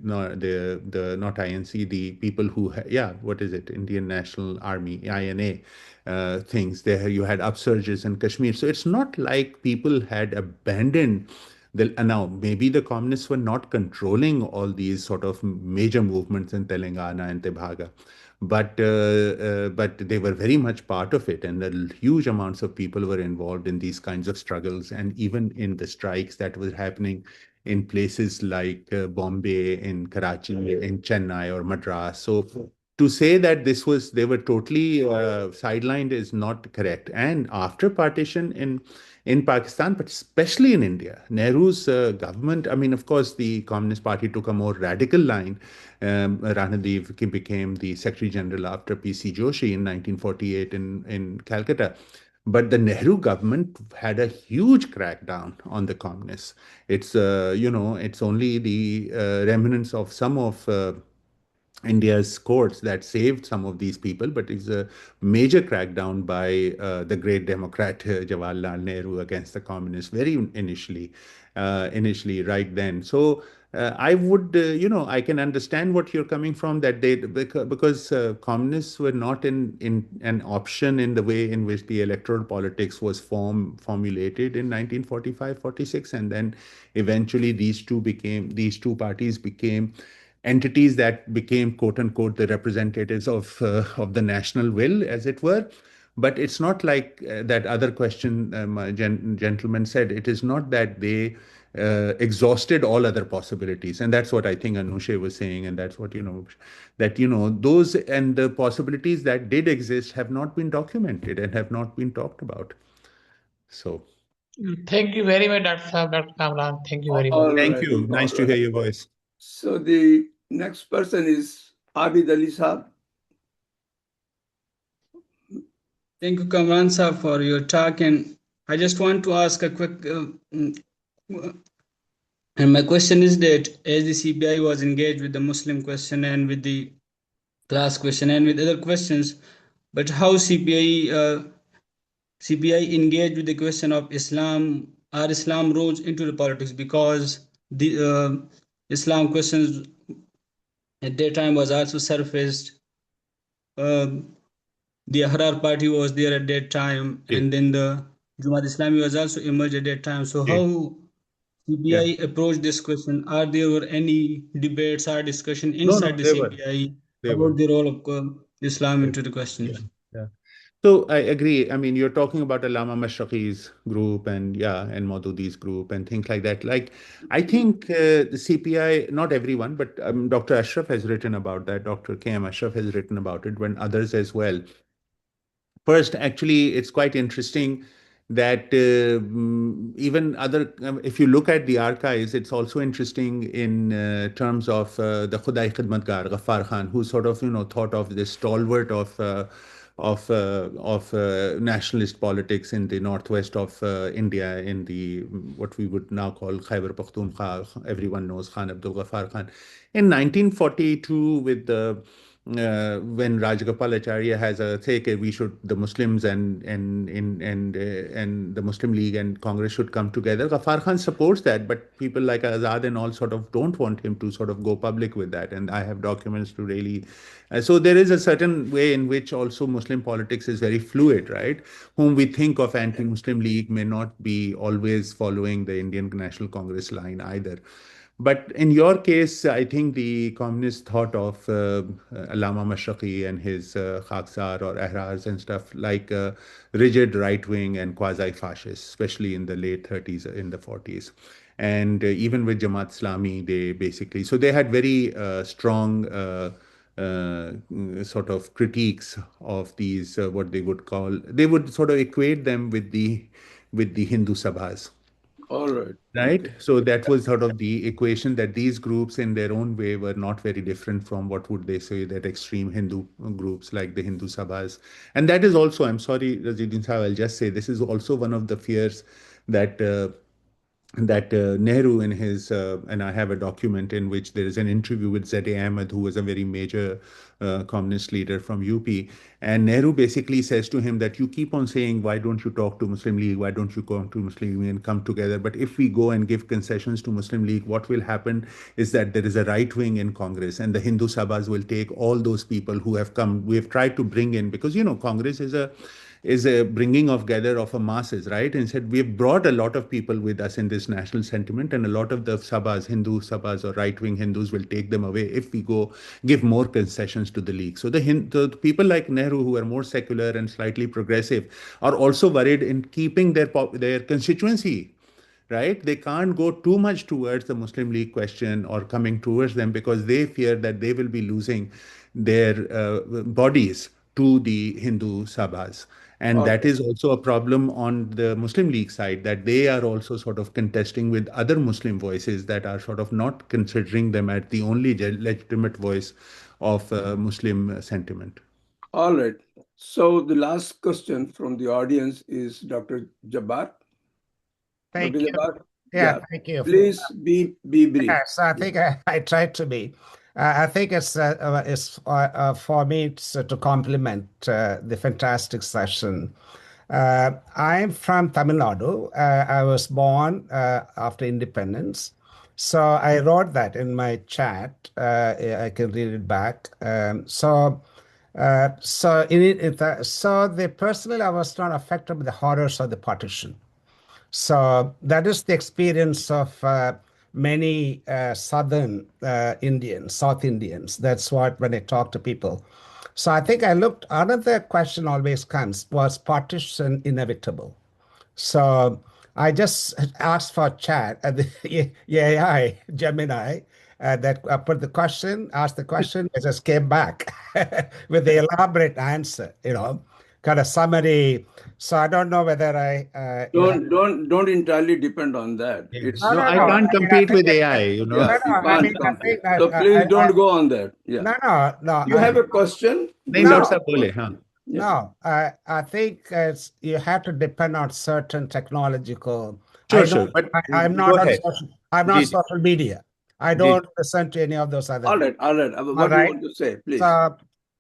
not INC, the people who yeah, what is it? Indian National Army, INA. Things. There you had upsurges in Kashmir. So it's not like people had abandoned the. Now, maybe the communists were not controlling all these sort of major movements in Telangana and Tebhaga, but they were very much part of it, and huge amounts of people were involved in these kinds of struggles, and even in the strikes that were happening in places like Bombay, in Karachi, in Chennai or Madras. So to say that this was they were totally sidelined is not correct. And after partition in Pakistan, but especially in India, Nehru's government. I mean, of course, the Communist Party took a more radical line. Ranadev became the Secretary General after P.C. Joshi in 1948 in Calcutta. But the Nehru government had a huge crackdown on the communists. It's you know, it's only the remnants of some of India's courts that saved some of these people, but it's a major crackdown by the great Democrat Jawaharlal Nehru against the communists very initially right then. So I would, you know, I can understand what you're coming from that they because communists were not in an option in the way in which the electoral politics was formulated in 1945-46, and then eventually these two parties became entities that became quote unquote the representatives of the national will, as it were. But it's not like that other question gentleman said. It is not that they exhausted all other possibilities, and that's what I think Anushe was saying, and that's what, you know, that, you know, those and the possibilities that did exist have not been documented and have not been talked about. So Thank you very much, Dr. Saab, Dr. Kamran. Thank you very much. All thank right. you. Nice to hear your voice. So the next person is Abid Ali Saab. Thank you, Kamran sir, for your talk. And I just want to ask a quick, and my question is that as the CBI was engaged with the Muslim question and with the class question and with other questions, but how CBI engaged with the question of Islam, or Islam rose into the politics, because the Islam questions at that time was also surfaced. The Ahrar party was there at that time, and then the Jamaat Islami was also emerged at that time. So how CBI approached this question? Are there any debates or discussion inside the CBI about the role of Islam into the question? Yeah. So I agree. I mean, you're talking about Allama Mashraqi's group and Maududi's group and things like that. Like, I think the CPI, not everyone, but Dr. Ashraf has written about that. Dr. K.M. Ashraf has written about it, when others as well. First, actually, it's quite interesting that even other, if you look at the archives, it's also interesting in terms of the Khudai Khidmatgar, Ghaffar Khan, who sort of, you know, thought of this stalwart of nationalist politics in the northwest of India, in the what we would now call Khyber Pakhtunkhwa. Everyone knows Khan Abdul Ghaffar Khan. In 1942, with the when Rajagopalacharya has a say, okay, we should, the Muslims and the Muslim League and Congress should come together. Ghaffar Khan supports that, but people like Azad and all sort of don't want him to sort of go public with that. And I have documents to really. So there is a certain way in which also Muslim politics is very fluid, right? Whom we think of anti-Muslim League may not be always following the Indian National Congress line either. But in your case, I think the communists thought of Allama Mashraqi and his Khaksar or Ahrars and stuff like rigid right wing and quasi fascist, especially in the late 30s, in the 40s. And even with Jamaat Islami, they basically, so they had very strong sort of critiques of these, what they would call, they would sort of equate them with the Hindu Sabhas. All right. Right. Okay. So that was sort of the equation, that these groups in their own way were not very different from what would they say that extreme Hindu groups like the Hindu Sabhas. And that is also, I'm sorry, Raziuddin Sahib, I'll just say this is also one of the fears that Nehru in his, and I have a document in which there is an interview with Z.A. Ahmed, who was a very major communist leader from UP. And Nehru basically says to him that you keep on saying, why don't you talk to Muslim League? Why don't you go to Muslim League and come together? But if we go and give concessions to Muslim League, what will happen is that there is a right wing in Congress and the Hindu Sabhas will take all those people who have come, we have tried to bring in, because, you know, Congress is a bringing of gather of a masses, right? And said, we've brought a lot of people with us in this national sentiment, and a lot of the Sabhas, Hindu Sabhas or right-wing Hindus will take them away if we go give more concessions to the League. So the people like Nehru, who are more secular and slightly progressive, are also worried in keeping their constituency, right? They can't go too much towards the Muslim League question or coming towards them, because they fear that they will be losing their bodies to the Hindu Sabhas. And that Okay. is also a problem on the Muslim League side, that they are also sort of contesting with other Muslim voices that are sort of not considering them as the only legitimate voice of Muslim sentiment. All right. So the last question from the audience is Dr. Jabbar. Thank Dr. you. Jabbar? Yeah, thank you. Please be brief. Yes, I think I tried to be. I think it's for me to compliment the fantastic session. I'm from Tamil Nadu. I was born after independence. So I wrote that in my chat. I can read it back. So personally, I was not affected by the horrors of the partition. So that is the experience of many Southern Indians, South Indians. That's what when I talk to people. So I think another question always comes, was partition inevitable? So I just asked for chat at the AI Gemini that put the question, asked the question, it just came back with the elaborate answer, kind of summary. So I don't know whether Don't entirely depend on that. No, It's No, no, I no. can't I compete think with AI, yeah, no, no. you I can't mean, I compete. think that So please don't go on that. Yeah. no. You have a question? नहीं No. Doctor साहब बोले हाँ Yeah. No, I think you have to depend on certain technological. sure but I'm go not on ahead social. I'm not ji ji social media. I ji don't listen to any of those other. All right. All What do you right. want to say, please? So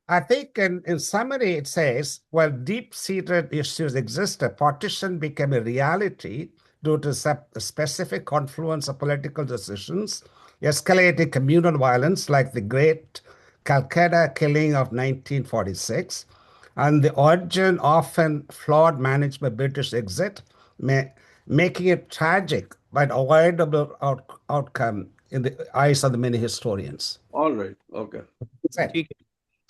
I think in summary, it says, well, deep-seated issues exist. A partition became a reality due to specific confluence of political decisions, escalating communal violence like the Great Calcutta killing of 1946, and the origin often flawed management British exit, making it tragic but avoidable outcome in the eyes of the many historians. All right. Okay. ठीक है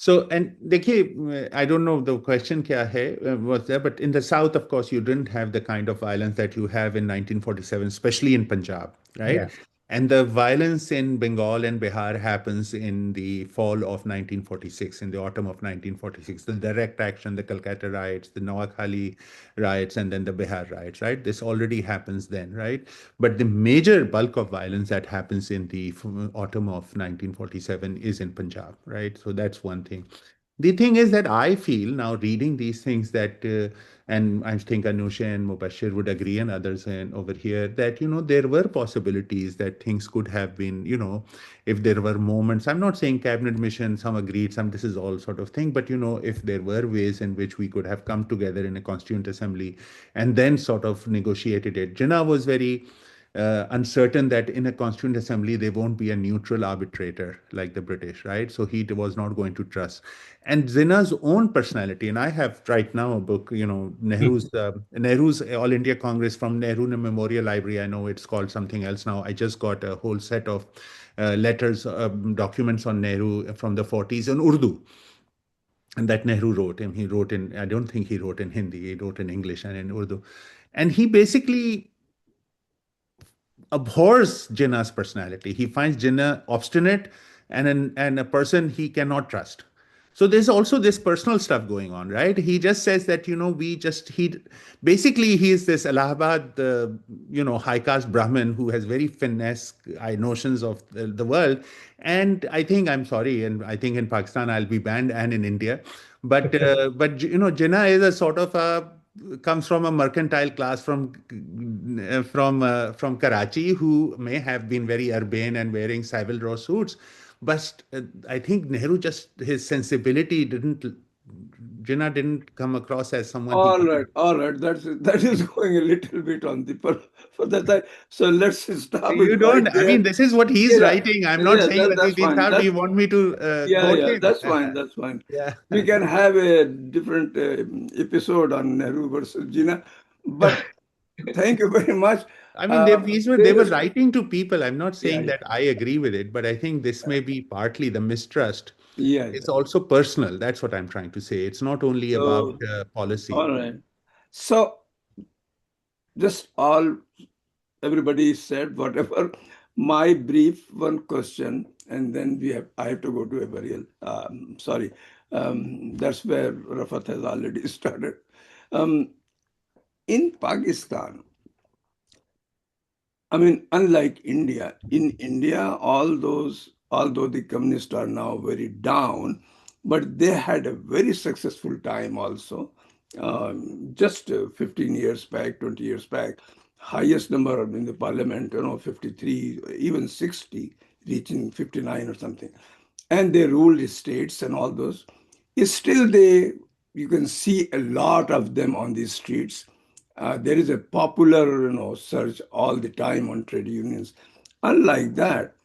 So, and देखिए, I don't know the question क्या है was there, but in the South, of course, you didn't have the kind of violence that you have in 1947, especially in Punjab, right? Yeah. And the violence in Bengal and Bihar happens in the fall of 1946, in the autumn of 1946. The direct action, the Calcutta riots, the Noakhali riots, and then the Bihar riots, right? This already happens then, right? But the major bulk of violence that happens in the autumn of 1947 is in Punjab, right? So that's one thing. The thing is that I feel now reading these things that, and I think Anusha and Mubashir would agree, and others and over here, that there were possibilities that things could have been, if there were moments. I'm not saying cabinet mission, some agreed, some this is all sort of thing, but if there were ways in which we could have come together in a constituent assembly and then sort of negotiated it. Jinnah was very uncertain that in a constituent assembly there won't be a neutral arbitrator like the British, right? So he was not going to trust. And Jinnah's own personality, and I have right now a book, Nehru's All India Congress from Nehru Memorial Library. I know it's called something else now. I just got a whole set of letters, documents on Nehru from the 40s in Urdu. And that Nehru wrote him. He wrote in, I don't think he wrote in Hindi, he wrote in English and in Urdu. And he basically abhors Jinnah's personality. He finds Jinnah obstinate and a person he cannot trust. So there's also this personal stuff going on, right? He just says that, basically he is this Allahabad, high caste Brahmin who has very finesse notions of the world. And I think, I'm sorry, and I think in Pakistan I'll be banned and in India. But, Jinnah is a sort of comes from a mercantile class from Karachi, who may have been very urbane and wearing Savile Row suits. But I think Nehru his sensibility Jinnah didn't come across as someone he could. All right. That is going a little bit on the for that side. So let's stop You it right don't. I there. mean, this is what he's writing. I'm not saying That's fine. do you want me to quote him? That's fine. That's fine. Yeah. We can have a different episode on Nehru versus Jinnah. But thank you very much. I mean, they were writing to people. I'm not saying that I agree with it, but I think this may be partly the mistrust. It's also personal. That's what I'm trying to say. It's not only about policy. All right. So just everybody said whatever. My brief one question, and then I have to go to a burial. Sorry. That's where Rafat has already started. In Pakistan, I mean, unlike India, in India, although the communists are now very down, but they had a very successful time also. Just 15 years back, 20 years back, highest number in the parliament, 53, even 60, reaching 59 or something. And they ruled the states and all those. Still, you can see a lot of them on the streets. There is a popular, search all the time on trade unions. Unlike that,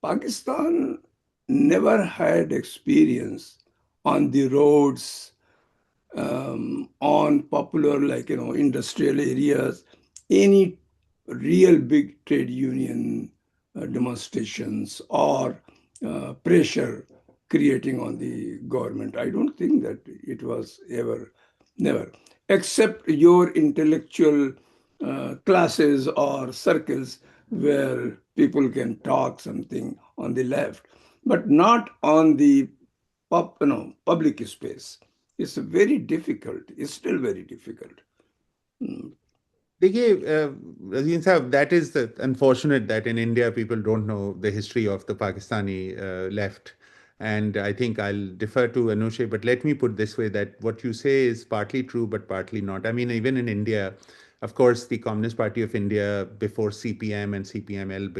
Pakistan never had experience on the roads, on popular, industrial areas, any real big trade union demonstrations or pressure creating on the government. I don't think that it was never, except your intellectual classes or circles where people can talk something on the left, but not on the public space. It's very difficult. It's still very difficult. Razeen Sahab, that is unfortunate that in India people don't know the history of the Pakistani left. And I think I'll defer to Anusha, but let me put this way, that what you say is partly true, but partly not. I mean, even in India, of course, the Communist Party of India, before CPM and CPML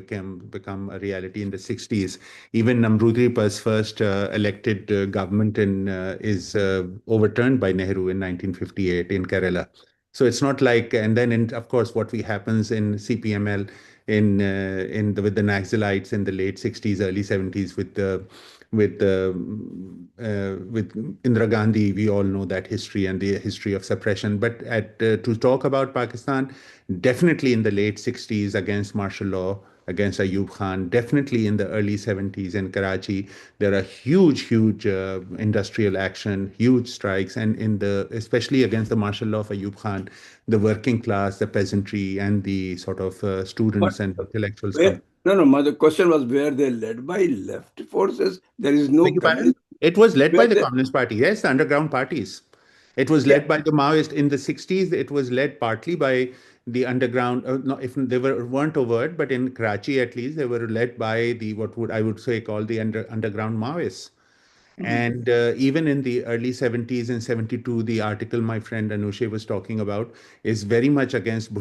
become a reality in the 60s, even Namrudripa's first elected government is overturned by Nehru in 1958 in Kerala. So it's not like, and then of course what happens in CPML with the Naxalites in the late 60s, early 70s with Indira Gandhi, we all know that history and the history of suppression. But to talk about Pakistan, definitely in the late 60s against martial law, against Ayub Khan, definitely in the early 70s in Karachi, there are huge industrial action, huge strikes, and especially against the martial law of Ayub Khan, the working class, the peasantry, and the sort of students and intellectuals. No, the question was, were they led by left forces? There is no communist. It was led by the Communist Party, yes, the underground parties. It was led by the Maoists in the 60s. It was led partly by the underground. No, if they weren't overt, but in Karachi at least, they were led by I would say called the underground Maoists. And even in the early 70s and 72, the article my friend Anushe was talking about is very much against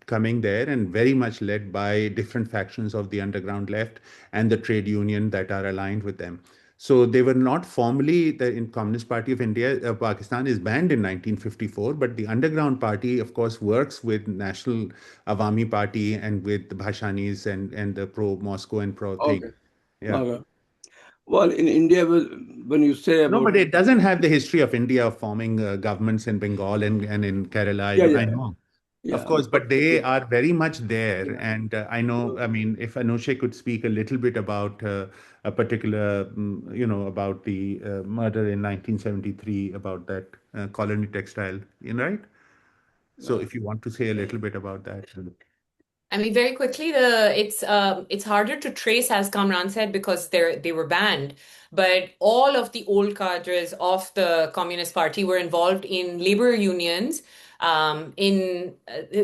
coming there, and very much led by different factions of the underground left and the trade union that are aligned with them. So they were not formally the in Communist Party of India. Pakistan is banned in 1954, but the underground party, of course, works with National Awami Party and with the Bhashanis and the pro Moscow and pro thing. Okay. Yeah. Okay. Well, in India, when you say No, about but it doesn't have the history of India forming governments in Bengal and in Kerala. I know, of yeah, course, but they yeah. are very much there. Yeah. And I know, I mean, if Anushe could speak a little bit about a particular, about the murder in 1973, about that colony textile, right? So if you want to say a little bit about that. I mean, very quickly, it's harder to trace, as Kamran said, because they were banned. But all of the old cadres of the Communist Party were involved in labor unions in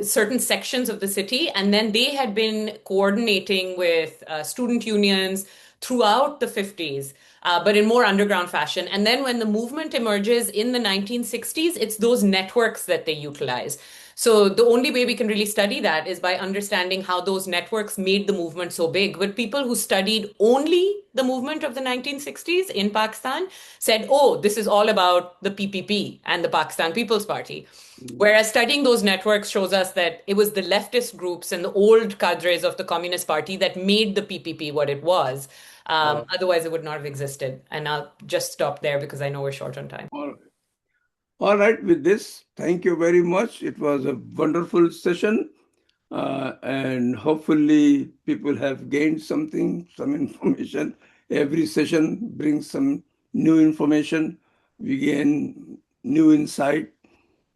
certain sections of the city, and then they had been coordinating with student unions throughout the 50s, but in more underground fashion. And then when the movement emerges in the 1960s, it's those networks that they utilize. So the only way we can really study that is by understanding how those networks made the movement so big. But people who studied only the movement of the 1960s in Pakistan said, oh, this is all about the PPP and the Pakistan People's Party. Whereas studying those networks shows us that it was the leftist groups and the old cadres of the Communist Party that made the PPP what it was. Otherwise, it would not have existed. And I'll just stop there because I know we're short on time. All right, with this, thank you very much. It was a wonderful session. And hopefully people have gained something, some information. Every session brings some new information. We gain new insight.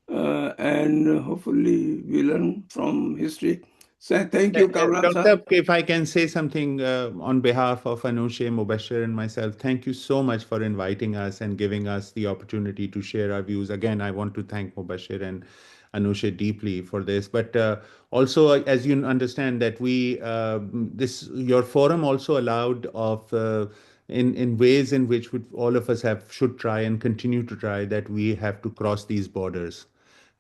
And hopefully we learn from history. So thank you, Kamran sir. Doctor, if I can say something on behalf of Anushe, Mubashir, and myself, thank you so much for inviting us and giving us the opportunity to share our views. Again, I want to thank Mubashir and Anushe deeply for this. But also, as you understand, that your forum also allowed of in ways in which all of us should try and continue to try, that we have to cross these borders.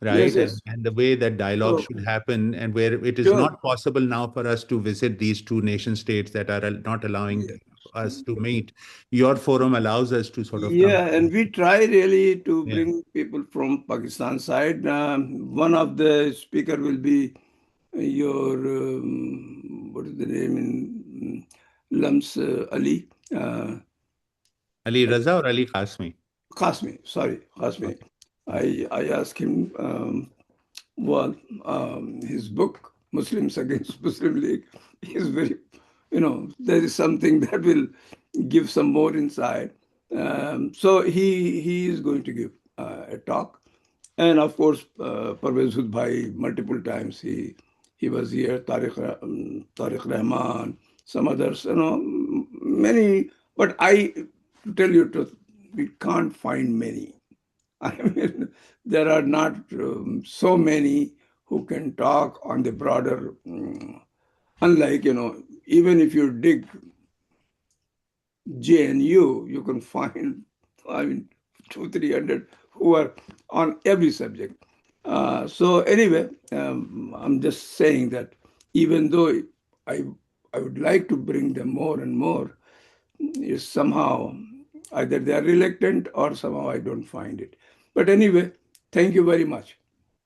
Right. Yes. And the way that dialogue should happen, and where it is not possible now for us to visit these two nation states that are not allowing us to meet, your forum allows us to sort of come. And we try really to bring people from Pakistan side. One of the speaker will be your, what is the name in Lams, Ali? Ali Raza or Ali Qasmi? Qasmi. I asked him, his book, Muslims Against Muslim League, is very, there is something that will give some more insight. So he is going to give a talk. And of course, Parvez Bhai, multiple times he was here, Tariq Rahman, some others, many. But to tell you the truth, we can't find many. I mean, there are not so many who can talk on the broader, unlike, even if you dig JNU, you can find, 200-300 who are on every subject. So anyway, I'm just saying that even though I would like to bring them more and more, is somehow either they are reluctant or somehow I don't find it. But anyway, thank you very much.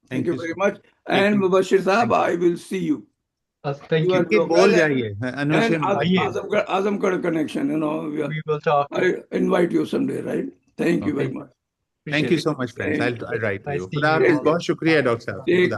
Thank you very much. And Mubashir Sahab, I will see you. Thank you. And Azamgarh connection, we will talk. I invite you someday, right? Thank you very much. Thank you so much, friends. I'll write to you. Nice to meet you. Shukriya, Dr. Sahab.